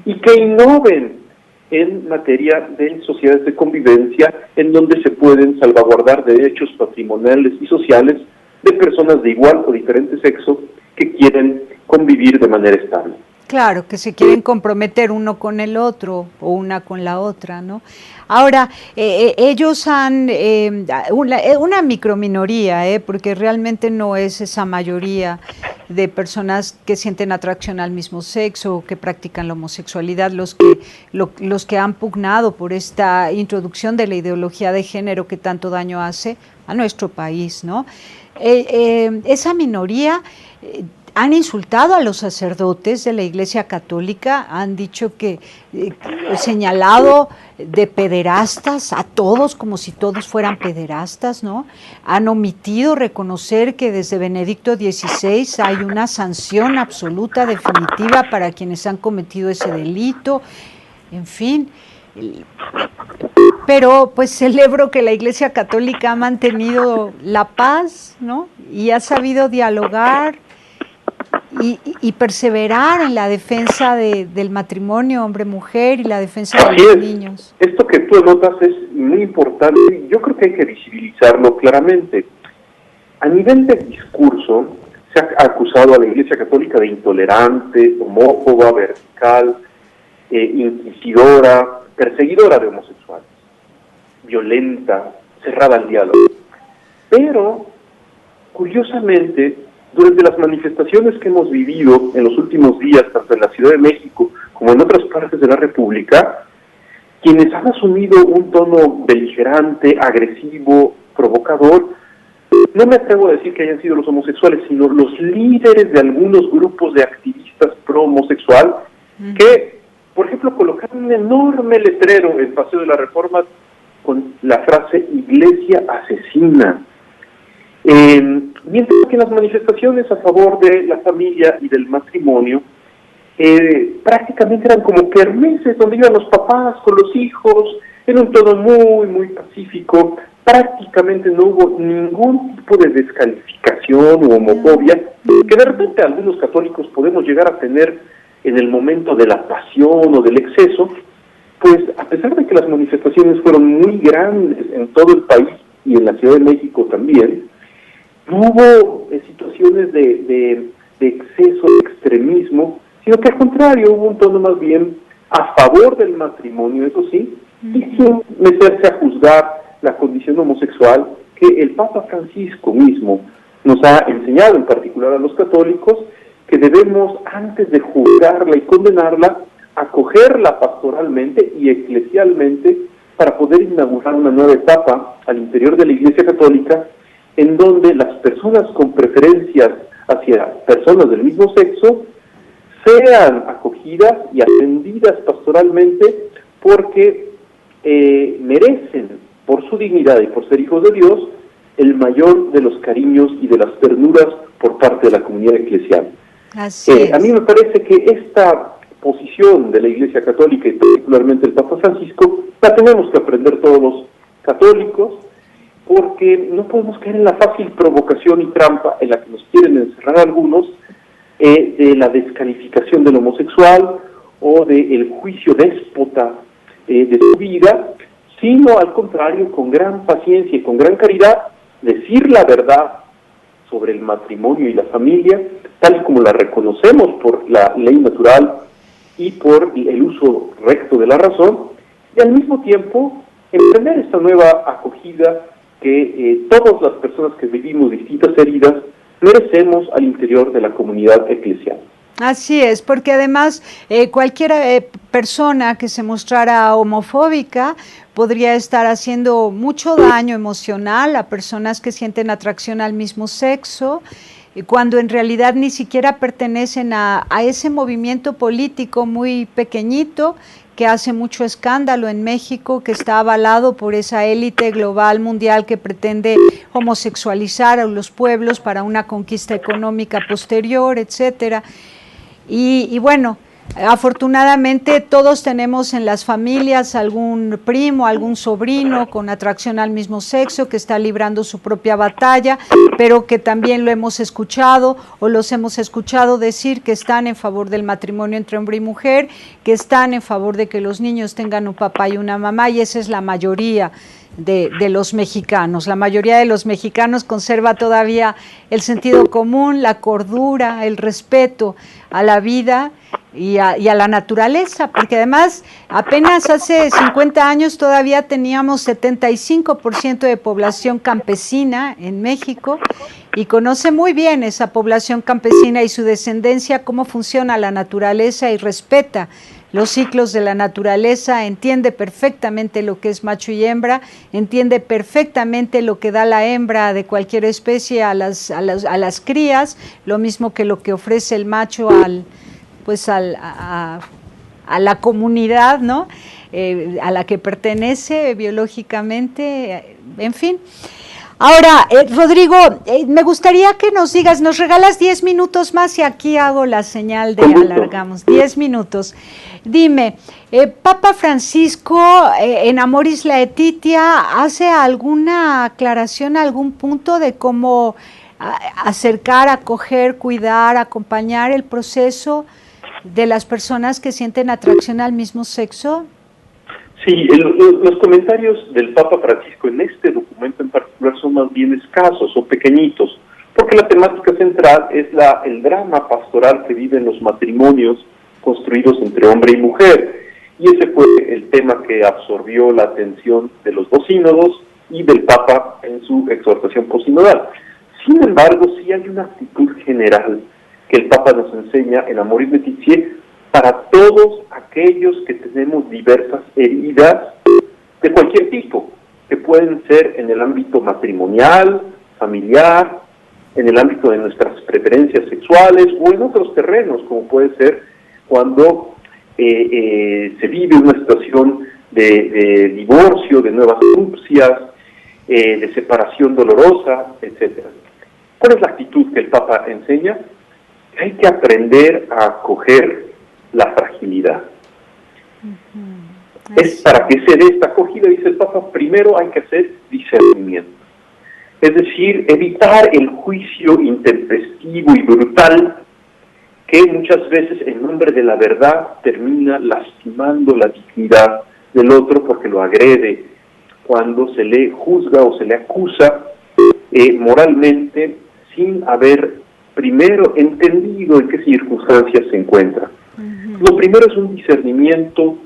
y que innoven en materia de sociedades de convivencia, en donde se pueden salvaguardar derechos patrimoniales y sociales de personas de igual o diferente sexo que quieren convivir de manera estable. Claro, que se quieren comprometer uno con el otro o una con la otra, ¿no? Ahora, ellos han, una microminoría, porque realmente no es esa mayoría de personas que sienten atracción al mismo sexo o que practican la homosexualidad, los que han pugnado por esta introducción de la ideología de género que tanto daño hace a nuestro país, ¿no? Esa minoría han insultado a los sacerdotes de la Iglesia Católica, han dicho señalado de pederastas a todos como si todos fueran pederastas, ¿no? Han omitido reconocer que desde Benedicto XVI hay una sanción absoluta, definitiva para quienes han cometido ese delito, en fin. Pero pues celebro que la Iglesia Católica ha mantenido la paz, ¿no? Y ha sabido dialogar y perseverar en la defensa del matrimonio hombre-mujer y la defensa de los niños. Esto que tú notas es muy importante y yo creo que hay que visibilizarlo claramente. A nivel de discurso, se ha acusado a la Iglesia Católica de intolerante, homófoba, vertical, inquisidora, perseguidora de homosexuales, violenta, cerrada al diálogo. Pero, curiosamente, durante las manifestaciones que hemos vivido en los últimos días, tanto en la Ciudad de México como en otras partes de la República, quienes han asumido un tono beligerante, agresivo, provocador, no me atrevo a decir que hayan sido los homosexuales, sino los líderes de algunos grupos de activistas pro-homosexual que, por ejemplo, colocaron un enorme letrero en Paseo de la Reforma con la frase "Iglesia asesina". Mientras que en las manifestaciones a favor de la familia y del matrimonio prácticamente eran como kermeses donde iban los papás con los hijos en un tono muy, muy pacífico. Prácticamente no hubo ningún tipo de descalificación u homofobia que de repente algunos católicos podemos llegar a tener en el momento de la pasión o del exceso. Pues a pesar de que las manifestaciones fueron muy grandes en todo el país y en la Ciudad de México también, no hubo situaciones de exceso, de extremismo, sino que al contrario hubo un tono más bien a favor del matrimonio, eso sí, y sin meterse a juzgar la condición homosexual, que el Papa Francisco mismo nos ha enseñado, en particular a los católicos, que debemos, antes de juzgarla y condenarla, acogerla pastoralmente y eclesialmente para poder inaugurar una nueva etapa al interior de la Iglesia Católica, en donde las personas con preferencias hacia personas del mismo sexo sean acogidas y atendidas pastoralmente, porque merecen, por su dignidad y por ser hijos de Dios, el mayor de los cariños y de las ternuras por parte de la comunidad eclesial. Así es. A mí me parece que esta posición de la Iglesia Católica y particularmente el Papa Francisco la tenemos que aprender todos los católicos, porque no podemos caer en la fácil provocación y trampa en la que nos quieren encerrar algunos, de la descalificación del homosexual o del juicio déspota de su vida, sino al contrario, con gran paciencia y con gran caridad, decir la verdad sobre el matrimonio y la familia, tal como la reconocemos por la ley natural y por el uso recto de la razón, y al mismo tiempo emprender esta nueva acogida que todas las personas que vivimos distintas heridas merecemos al interior de la comunidad eclesial. Así es, porque además cualquier persona que se mostrara homofóbica podría estar haciendo mucho daño emocional a personas que sienten atracción al mismo sexo, cuando en realidad ni siquiera pertenecen a ese movimiento político muy pequeñito que hace mucho escándalo en México, que está avalado por esa élite global mundial que pretende homosexualizar a los pueblos para una conquista económica posterior, etcétera. Y bueno, afortunadamente todos tenemos en las familias algún primo, algún sobrino con atracción al mismo sexo que está librando su propia batalla, pero que también lo hemos escuchado o los hemos escuchado decir que están en favor del matrimonio entre hombre y mujer, que están en favor de que los niños tengan un papá y una mamá, y esa es la mayoría de los mexicanos. La mayoría de los mexicanos conserva todavía el sentido común, la cordura, el respeto a la vida y a la naturaleza, porque además apenas hace 50 años todavía teníamos 75% de población campesina en México, y conoce muy bien esa población campesina y su descendencia cómo funciona la naturaleza y respeta los ciclos de la naturaleza, entiende perfectamente lo que es macho y hembra, entiende perfectamente lo que da la hembra de cualquier especie a las crías, lo mismo que lo que ofrece el macho a la comunidad, ¿no? A la que pertenece biológicamente, en fin. Ahora, Rodrigo, me gustaría que nos digas, nos regalas 10 minutos más y aquí hago la señal de alargamos, 10 minutos. Dime, Papa Francisco en Amoris Laetitia hace alguna aclaración, algún punto de cómo acercar, acoger, cuidar, acompañar el proceso de las personas que sienten atracción al mismo sexo? Sí, los comentarios del Papa Francisco en este documento en particular son más bien escasos o pequeñitos, porque la temática central es el drama pastoral que viven los matrimonios construidos entre hombre y mujer, y ese fue el tema que absorbió la atención de los dos sínodos y del Papa en su exhortación posinodal. Sin embargo, sí hay una actitud general que el Papa nos enseña en Amoris Laetitia para todos aquellos que tenemos diversas heridas de cualquier tipo, que pueden ser en el ámbito matrimonial, familiar, en el ámbito de nuestras preferencias sexuales o en otros terrenos, como puede ser cuando se vive una situación de divorcio, de nuevas nupcias, de separación dolorosa, etc. ¿Cuál es la actitud que el Papa enseña? Hay que aprender a acoger la fragilidad. Es para que se dé esta acogida, dice el Papa, primero hay que hacer discernimiento. Es decir, evitar el juicio intempestivo y brutal que muchas veces en nombre de la verdad termina lastimando la dignidad del otro porque lo agrede cuando se le juzga o se le acusa moralmente sin haber primero entendido en qué circunstancias se encuentra. Lo primero es un discernimiento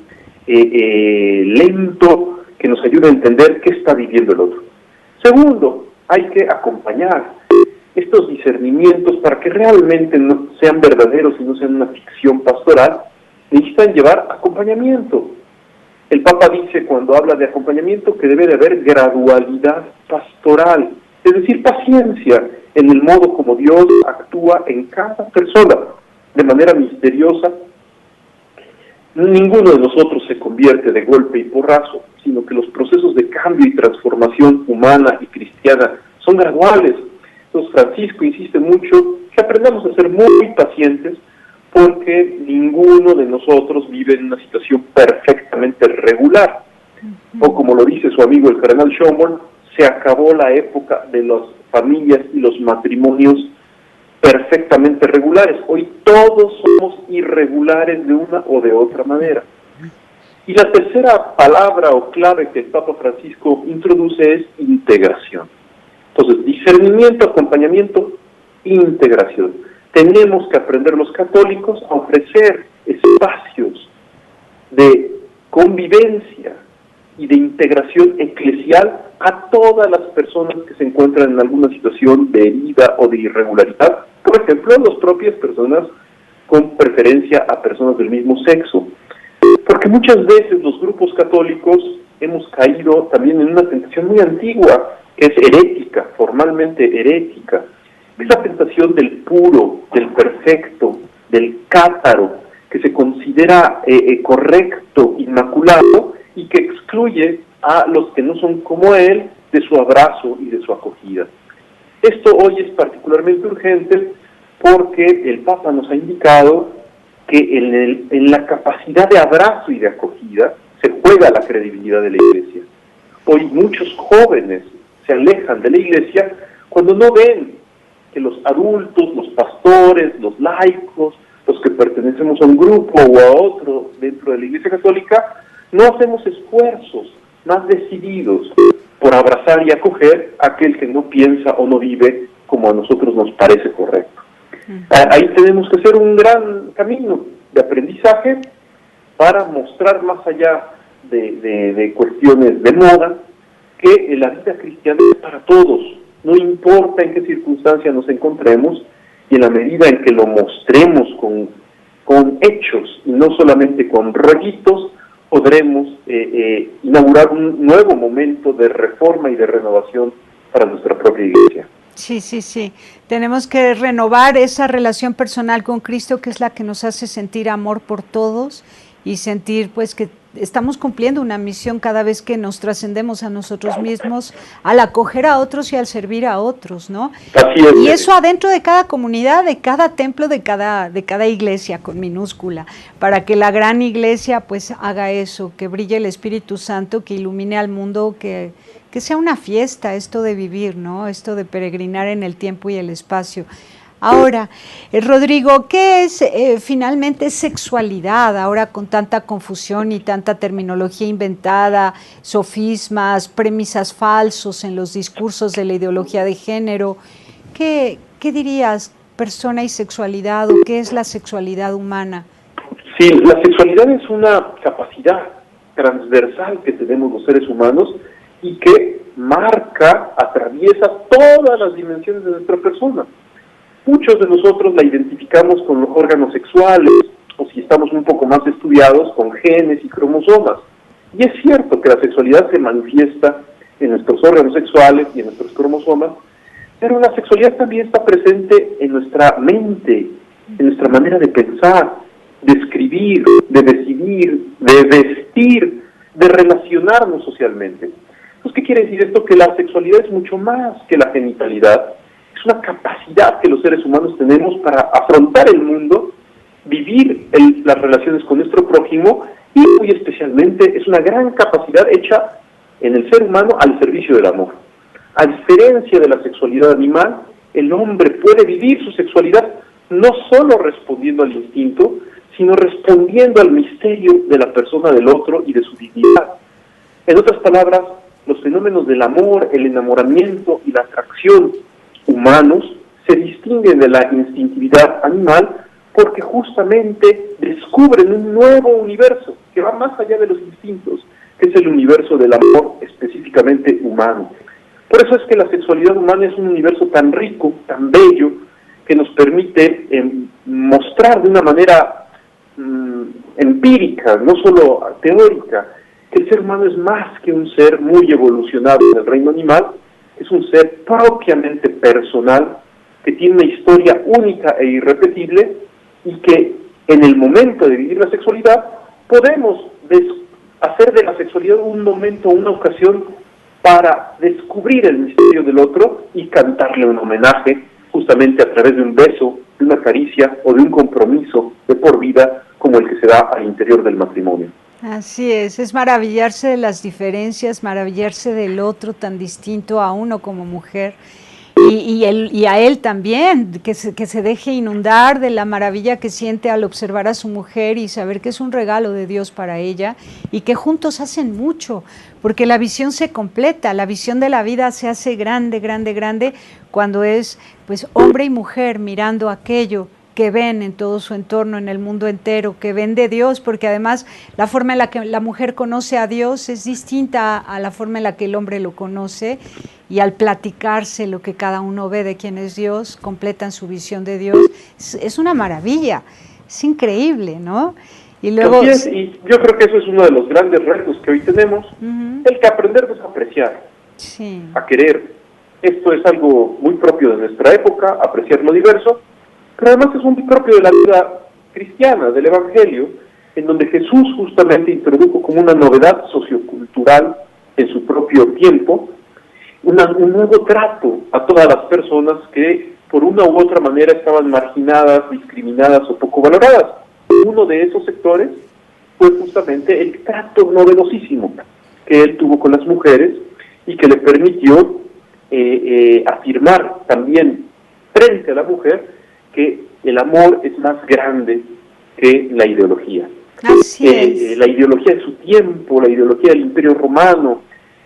lento que nos ayuda a entender qué está viviendo el otro. Segundo, hay que acompañar estos discernimientos para que realmente no sean verdaderos y no sean una ficción pastoral. Necesitan llevar acompañamiento. El Papa dice, cuando habla de acompañamiento, que debe de haber gradualidad pastoral, es decir, paciencia en el modo como Dios actúa en cada persona, de manera misteriosa. Ninguno de nosotros se convierte de golpe y porrazo, sino que los procesos de cambio y transformación humana y cristiana son graduales. Entonces Francisco insiste mucho que aprendamos a ser muy pacientes, porque ninguno de nosotros vive en una situación perfectamente regular. O como lo dice su amigo el cardenal Schönborn, se acabó la época de las familias y los matrimonios perfectamente regulares. Hoy todos somos irregulares de una o de otra manera. Y la tercera palabra o clave que el Papa Francisco introduce es integración. Entonces, discernimiento, acompañamiento, integración. Tenemos que aprender los católicos a ofrecer espacios de convivencia y de integración eclesial a todas las personas que se encuentran en alguna situación de herida o de irregularidad. Por ejemplo, las propias personas con preferencia a personas del mismo sexo. Porque muchas veces los grupos católicos hemos caído también en una tentación muy antigua, que es herética, formalmente herética. Es la tentación del puro, del perfecto, del cátaro, que se considera correcto, inmaculado, y que excluye a los que no son como él de su abrazo y de su acogida. Esto hoy es particularmente urgente porque el Papa nos ha indicado que en la capacidad de abrazo y de acogida se juega la credibilidad de la Iglesia. Hoy muchos jóvenes se alejan de la Iglesia cuando no ven que los adultos, los pastores, los laicos, los que pertenecemos a un grupo o a otro dentro de la Iglesia Católica, no hacemos esfuerzos más decididos por abrazar y acoger a aquel que no piensa o no vive como a nosotros nos parece correcto. Ahí tenemos que hacer un gran camino de aprendizaje para mostrar más allá de cuestiones de moda que la vida cristiana es para todos, no importa en qué circunstancia nos encontremos, y en la medida en que lo mostremos con hechos y no solamente con rollitos, podremos inaugurar un nuevo momento de reforma y de renovación para nuestra propia Iglesia. Sí. Tenemos que renovar esa relación personal con Cristo, que es la que nos hace sentir amor por todos y sentir pues que estamos cumpliendo una misión cada vez que nos trascendemos a nosotros mismos, al acoger a otros y al servir a otros, ¿no? Así es. Y eso adentro de cada comunidad, de cada templo, de cada iglesia con minúscula, para que la gran iglesia pues haga eso, que brille el Espíritu Santo, que ilumine al mundo, que sea una fiesta esto de vivir, ¿no? Esto de peregrinar en el tiempo y el espacio. Ahora, Rodrigo, ¿qué es finalmente sexualidad ahora con tanta confusión y tanta terminología inventada, sofismas, premisas falsos en los discursos de la ideología de género? ¿Qué dirías, persona y sexualidad, o qué es la sexualidad humana? Sí, la sexualidad es una capacidad transversal que tenemos los seres humanos y que atraviesa todas las dimensiones de nuestra persona. Muchos de nosotros la identificamos con los órganos sexuales, o si estamos un poco más estudiados, con genes y cromosomas. Y es cierto que la sexualidad se manifiesta en nuestros órganos sexuales y en nuestros cromosomas, pero la sexualidad también está presente en nuestra mente, en nuestra manera de pensar, de escribir, de decidir, de vestir, de relacionarnos socialmente. Entonces, ¿qué quiere decir esto? Que la sexualidad es mucho más que la genitalidad. Es una capacidad que los seres humanos tenemos para afrontar el mundo, vivir las relaciones con nuestro prójimo, y muy especialmente es una gran capacidad hecha en el ser humano al servicio del amor. A diferencia de la sexualidad animal, el hombre puede vivir su sexualidad no solo respondiendo al instinto, sino respondiendo al misterio de la persona del otro y de su dignidad. En otras palabras, los fenómenos del amor, el enamoramiento y la atracción ficción humanos se distinguen de la instintividad animal porque justamente descubren un nuevo universo que va más allá de los instintos, que es el universo del amor específicamente humano. Por eso es que la sexualidad humana es un universo tan rico, tan bello, que nos permite mostrar de una manera empírica, no solo teórica, que el ser humano es más que un ser muy evolucionado en el reino animal, es un ser propiamente personal, que tiene una historia única e irrepetible, y que en el momento de vivir la sexualidad podemos hacer de la sexualidad un momento, una ocasión para descubrir el misterio del otro y cantarle un homenaje justamente a través de un beso, de una caricia o de un compromiso de por vida como el que se da al interior del matrimonio. Así es maravillarse de las diferencias, maravillarse del otro tan distinto a uno como mujer. Y a él también, que se deje inundar de la maravilla que siente al observar a su mujer y saber que es un regalo de Dios para ella y que juntos hacen mucho, porque la visión se completa, la visión de la vida se hace grande, grande, grande cuando es pues hombre y mujer mirando aquello que ven en todo su entorno, en el mundo entero, que ven de Dios, porque además la forma en la que la mujer conoce a Dios es distinta a la forma en la que el hombre lo conoce, y al platicarse lo que cada uno ve de quién es Dios, completan su visión de Dios. Es una maravilla, es increíble, ¿no? Y luego, y yo creo que eso es uno de los grandes retos que hoy tenemos, el que aprendemos a apreciar, a querer. Esto es algo muy propio de nuestra época, apreciar lo diverso, pero además es muy propio de la vida cristiana, del Evangelio, en donde Jesús justamente introdujo como una novedad sociocultural en su propio tiempo, un nuevo trato a todas las personas que por una u otra manera estaban marginadas, discriminadas o poco valoradas. Uno de esos sectores fue justamente el trato novedosísimo que él tuvo con las mujeres y que le permitió afirmar también frente a la mujer que el amor es más grande que la ideología. Así es. La ideología de su tiempo, la ideología del Imperio Romano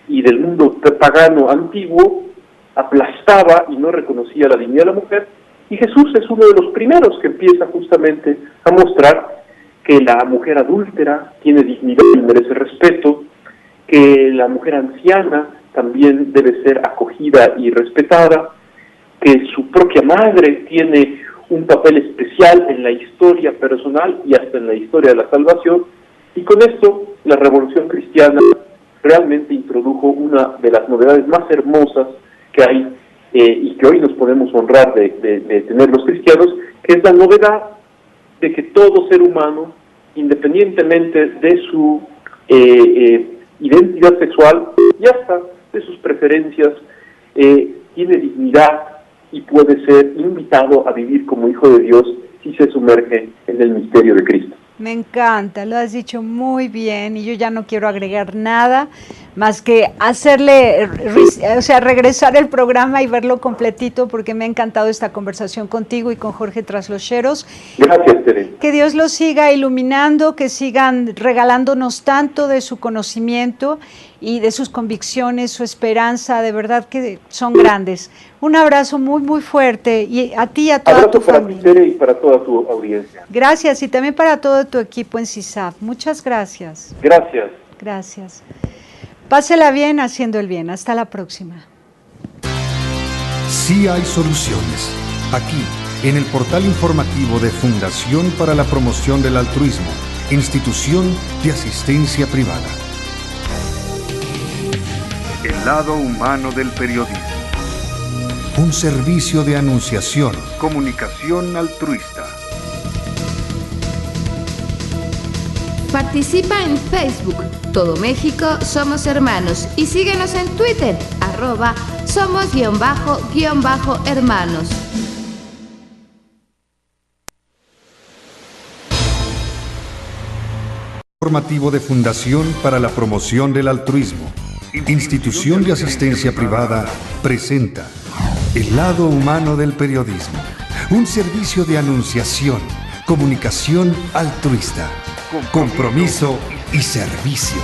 y del mundo pagano antiguo aplastaba y no reconocía la dignidad de la mujer, y Jesús es uno de los primeros que empieza justamente a mostrar que la mujer adúltera tiene dignidad y merece respeto, que la mujer anciana también debe ser acogida y respetada, que su propia madre tiene un papel especial en la historia personal y hasta en la historia de la salvación, y con esto la Revolución Cristiana realmente introdujo una de las novedades más hermosas que hay y que hoy nos podemos honrar de tener los cristianos, que es la novedad de que todo ser humano, independientemente de su identidad sexual y hasta de sus preferencias, tiene dignidad y puede ser invitado a vivir como hijo de Dios si se sumerge en el misterio de Cristo. Me encanta, lo has dicho muy bien y yo ya no quiero agregar nada más que regresar el programa y verlo completito, porque me ha encantado esta conversación contigo y con Jorge Traslocheros. Gracias, Tere. Que Dios los siga iluminando, que sigan regalándonos tanto de su conocimiento y de sus convicciones, su esperanza, de verdad que son grandes. Un abrazo muy, muy fuerte, y a ti y a toda tu familia. Abrazo para ti, Tere, y para toda tu audiencia. Gracias, y también para todo tu equipo en CISAF. Muchas gracias. Gracias. Gracias. Pásela bien haciendo el bien. Hasta la próxima. Sí hay soluciones. Aquí, en el portal informativo de Fundación para la Promoción del Altruismo, Institución de Asistencia Privada. El lado humano del periodismo. Un servicio de anunciación, comunicación altruista. Participa en Facebook, Todo México Somos Hermanos, y síguenos en Twitter, @somos_hermanos. Informativo de Fundación para la Promoción del Altruismo, Institución de Asistencia Privada, presenta El lado humano del periodismo. Un servicio de anunciación, comunicación altruista, compromiso y servicio.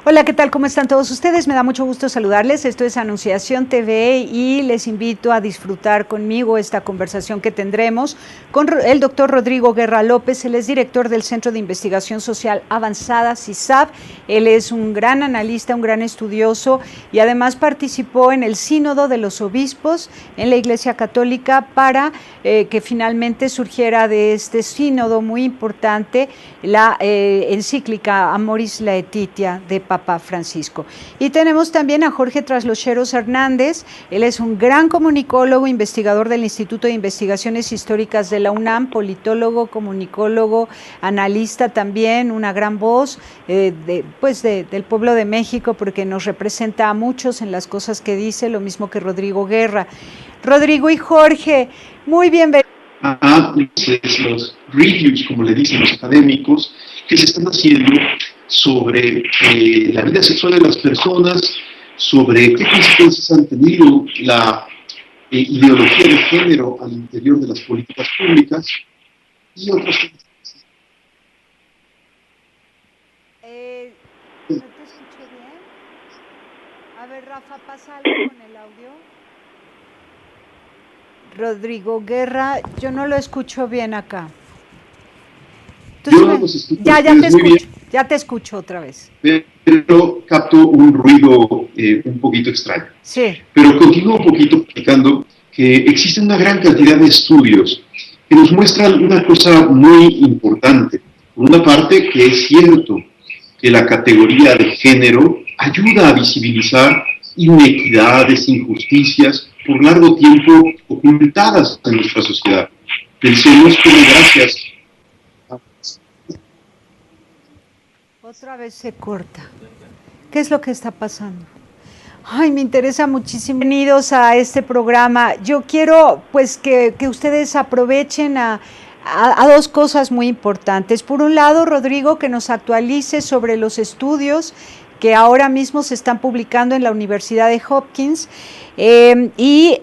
Hola, ¿qué tal? ¿Cómo están todos ustedes? Me da mucho gusto saludarles. Esto es Anunciación TV y les invito a disfrutar conmigo esta conversación que tendremos con el doctor Rodrigo Guerra López. Él es director del Centro de Investigación Social Avanzada, CISAV. Él es un gran analista, un gran estudioso y además participó en el Sínodo de los Obispos en la Iglesia Católica para que finalmente surgiera de este sínodo muy importante la encíclica Amoris Laetitia de Papa Francisco. Y tenemos también a Jorge Traslocheros Hernández. Él es un gran comunicólogo, investigador del Instituto de Investigaciones Históricas de la UNAM, politólogo, comunicólogo, analista también, una gran voz del pueblo de México, porque nos representa a muchos en las cosas que dice, lo mismo que Rodrigo Guerra. Rodrigo y Jorge, muy bienvenidos. Los reviews, como le dicen los académicos, que se están haciendo sobre la vida sexual de las personas, sobre qué consecuencias han tenido la ideología de género al interior de las políticas públicas y otras cosas. ¿No te escucho bien? A ver, Rafa, ¿pasa algo con el audio? Rodrigo Guerra, yo no lo escucho bien acá. Entonces, ya te escucho otra vez. Pero capto un ruido un poquito extraño. Sí. Pero continúo un poquito explicando que existe una gran cantidad de estudios que nos muestran una cosa muy importante. Por una parte, que es cierto que la categoría de género ayuda a visibilizar inequidades, injusticias, por largo tiempo ocultadas en nuestra sociedad. Pensemos que gracias a... Otra vez se corta. ¿Qué es lo que está pasando? Ay, me interesa muchísimo. Bienvenidos a este programa. Yo quiero pues que ustedes aprovechen a dos cosas muy importantes. Por un lado, Rodrigo, que nos actualice sobre los estudios que ahora mismo se están publicando en la Universidad de Hopkins y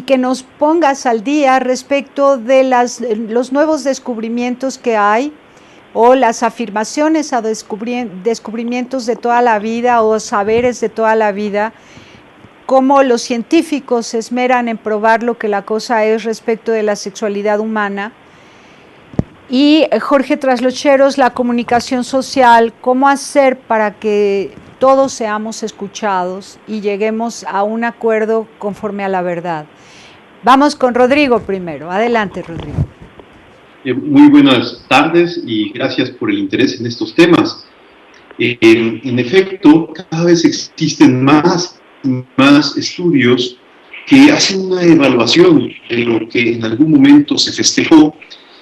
que nos pongas al día respecto de los nuevos descubrimientos que hay o las afirmaciones a descubrimientos de toda la vida o saberes de toda la vida, cómo los científicos se esmeran en probar lo que la cosa es respecto de la sexualidad humana. Y Jorge Traslocheros, la comunicación social, cómo hacer para que todos seamos escuchados y lleguemos a un acuerdo conforme a la verdad. Vamos con Rodrigo primero. Adelante, Rodrigo. Muy buenas tardes y gracias por el interés en estos temas. En efecto, cada vez existen más y más estudios que hacen una evaluación de lo que en algún momento se festejó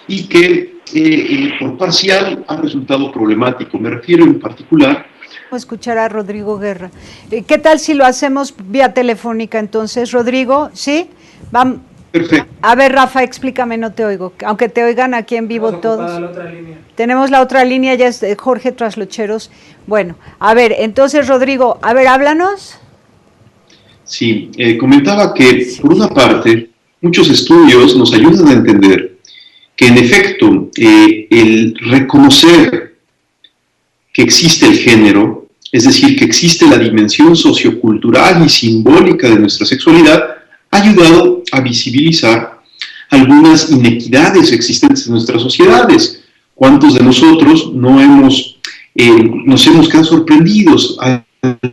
y que por parcial ha resultado problemático. Me refiero en particular... Escuchar a Rodrigo Guerra. ¿Qué tal si lo hacemos vía telefónica entonces, Rodrigo? ¿Sí? Vamos. Perfecto. A ver, Rafa, explícame, no te oigo. Aunque te oigan aquí en vivo todos. La otra línea. Tenemos la otra línea, ya es Jorge Traslocheros. Bueno, a ver, entonces, Rodrigo, a ver, háblanos. Sí, comentaba que, por una parte, muchos estudios nos ayudan a entender que, en efecto, el reconocer que existe el género, es decir, que existe la dimensión sociocultural y simbólica de nuestra sexualidad, ha ayudado a visibilizar algunas inequidades existentes en nuestras sociedades. ¿Cuántos de nosotros nos hemos quedado sorprendidos al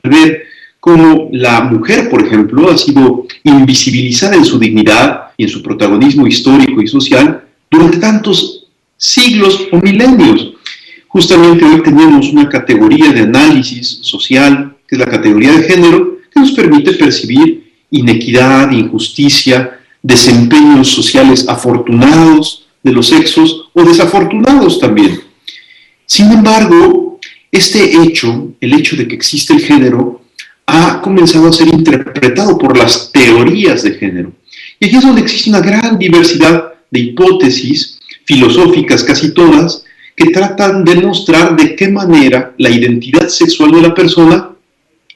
ver cómo la mujer, por ejemplo, ha sido invisibilizada en su dignidad y en su protagonismo histórico y social durante tantos siglos o milenios? Justamente hoy tenemos una categoría de análisis social, que es la categoría de género, que nos permite percibir inequidad, injusticia, desempeños sociales afortunados de los sexos o desafortunados también. Sin embargo, este hecho, el hecho de que existe el género, ha comenzado a ser interpretado por las teorías de género. Y aquí es donde existe una gran diversidad de hipótesis filosóficas, casi todas, que tratan de mostrar de qué manera la identidad sexual de la persona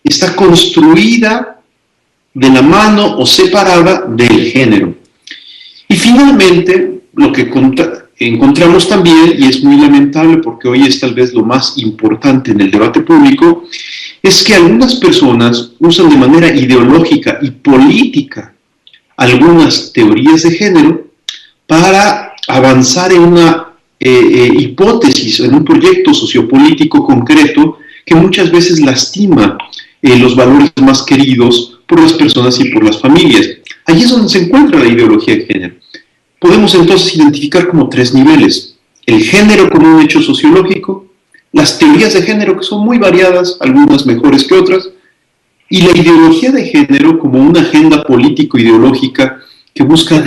está construida de la mano o separada del género. Y finalmente, lo que encontramos también, y es muy lamentable porque hoy es tal vez lo más importante en el debate público, es que algunas personas usan de manera ideológica y política algunas teorías de género para avanzar en una hipótesis, en un proyecto sociopolítico concreto que muchas veces lastima los valores más queridos por las personas y por las familias. Allí es donde se encuentra la ideología de género. Podemos entonces identificar como 3 niveles: el género como un hecho sociológico, las teorías de género, que son muy variadas, algunas mejores que otras, y la ideología de género como una agenda político-ideológica que busca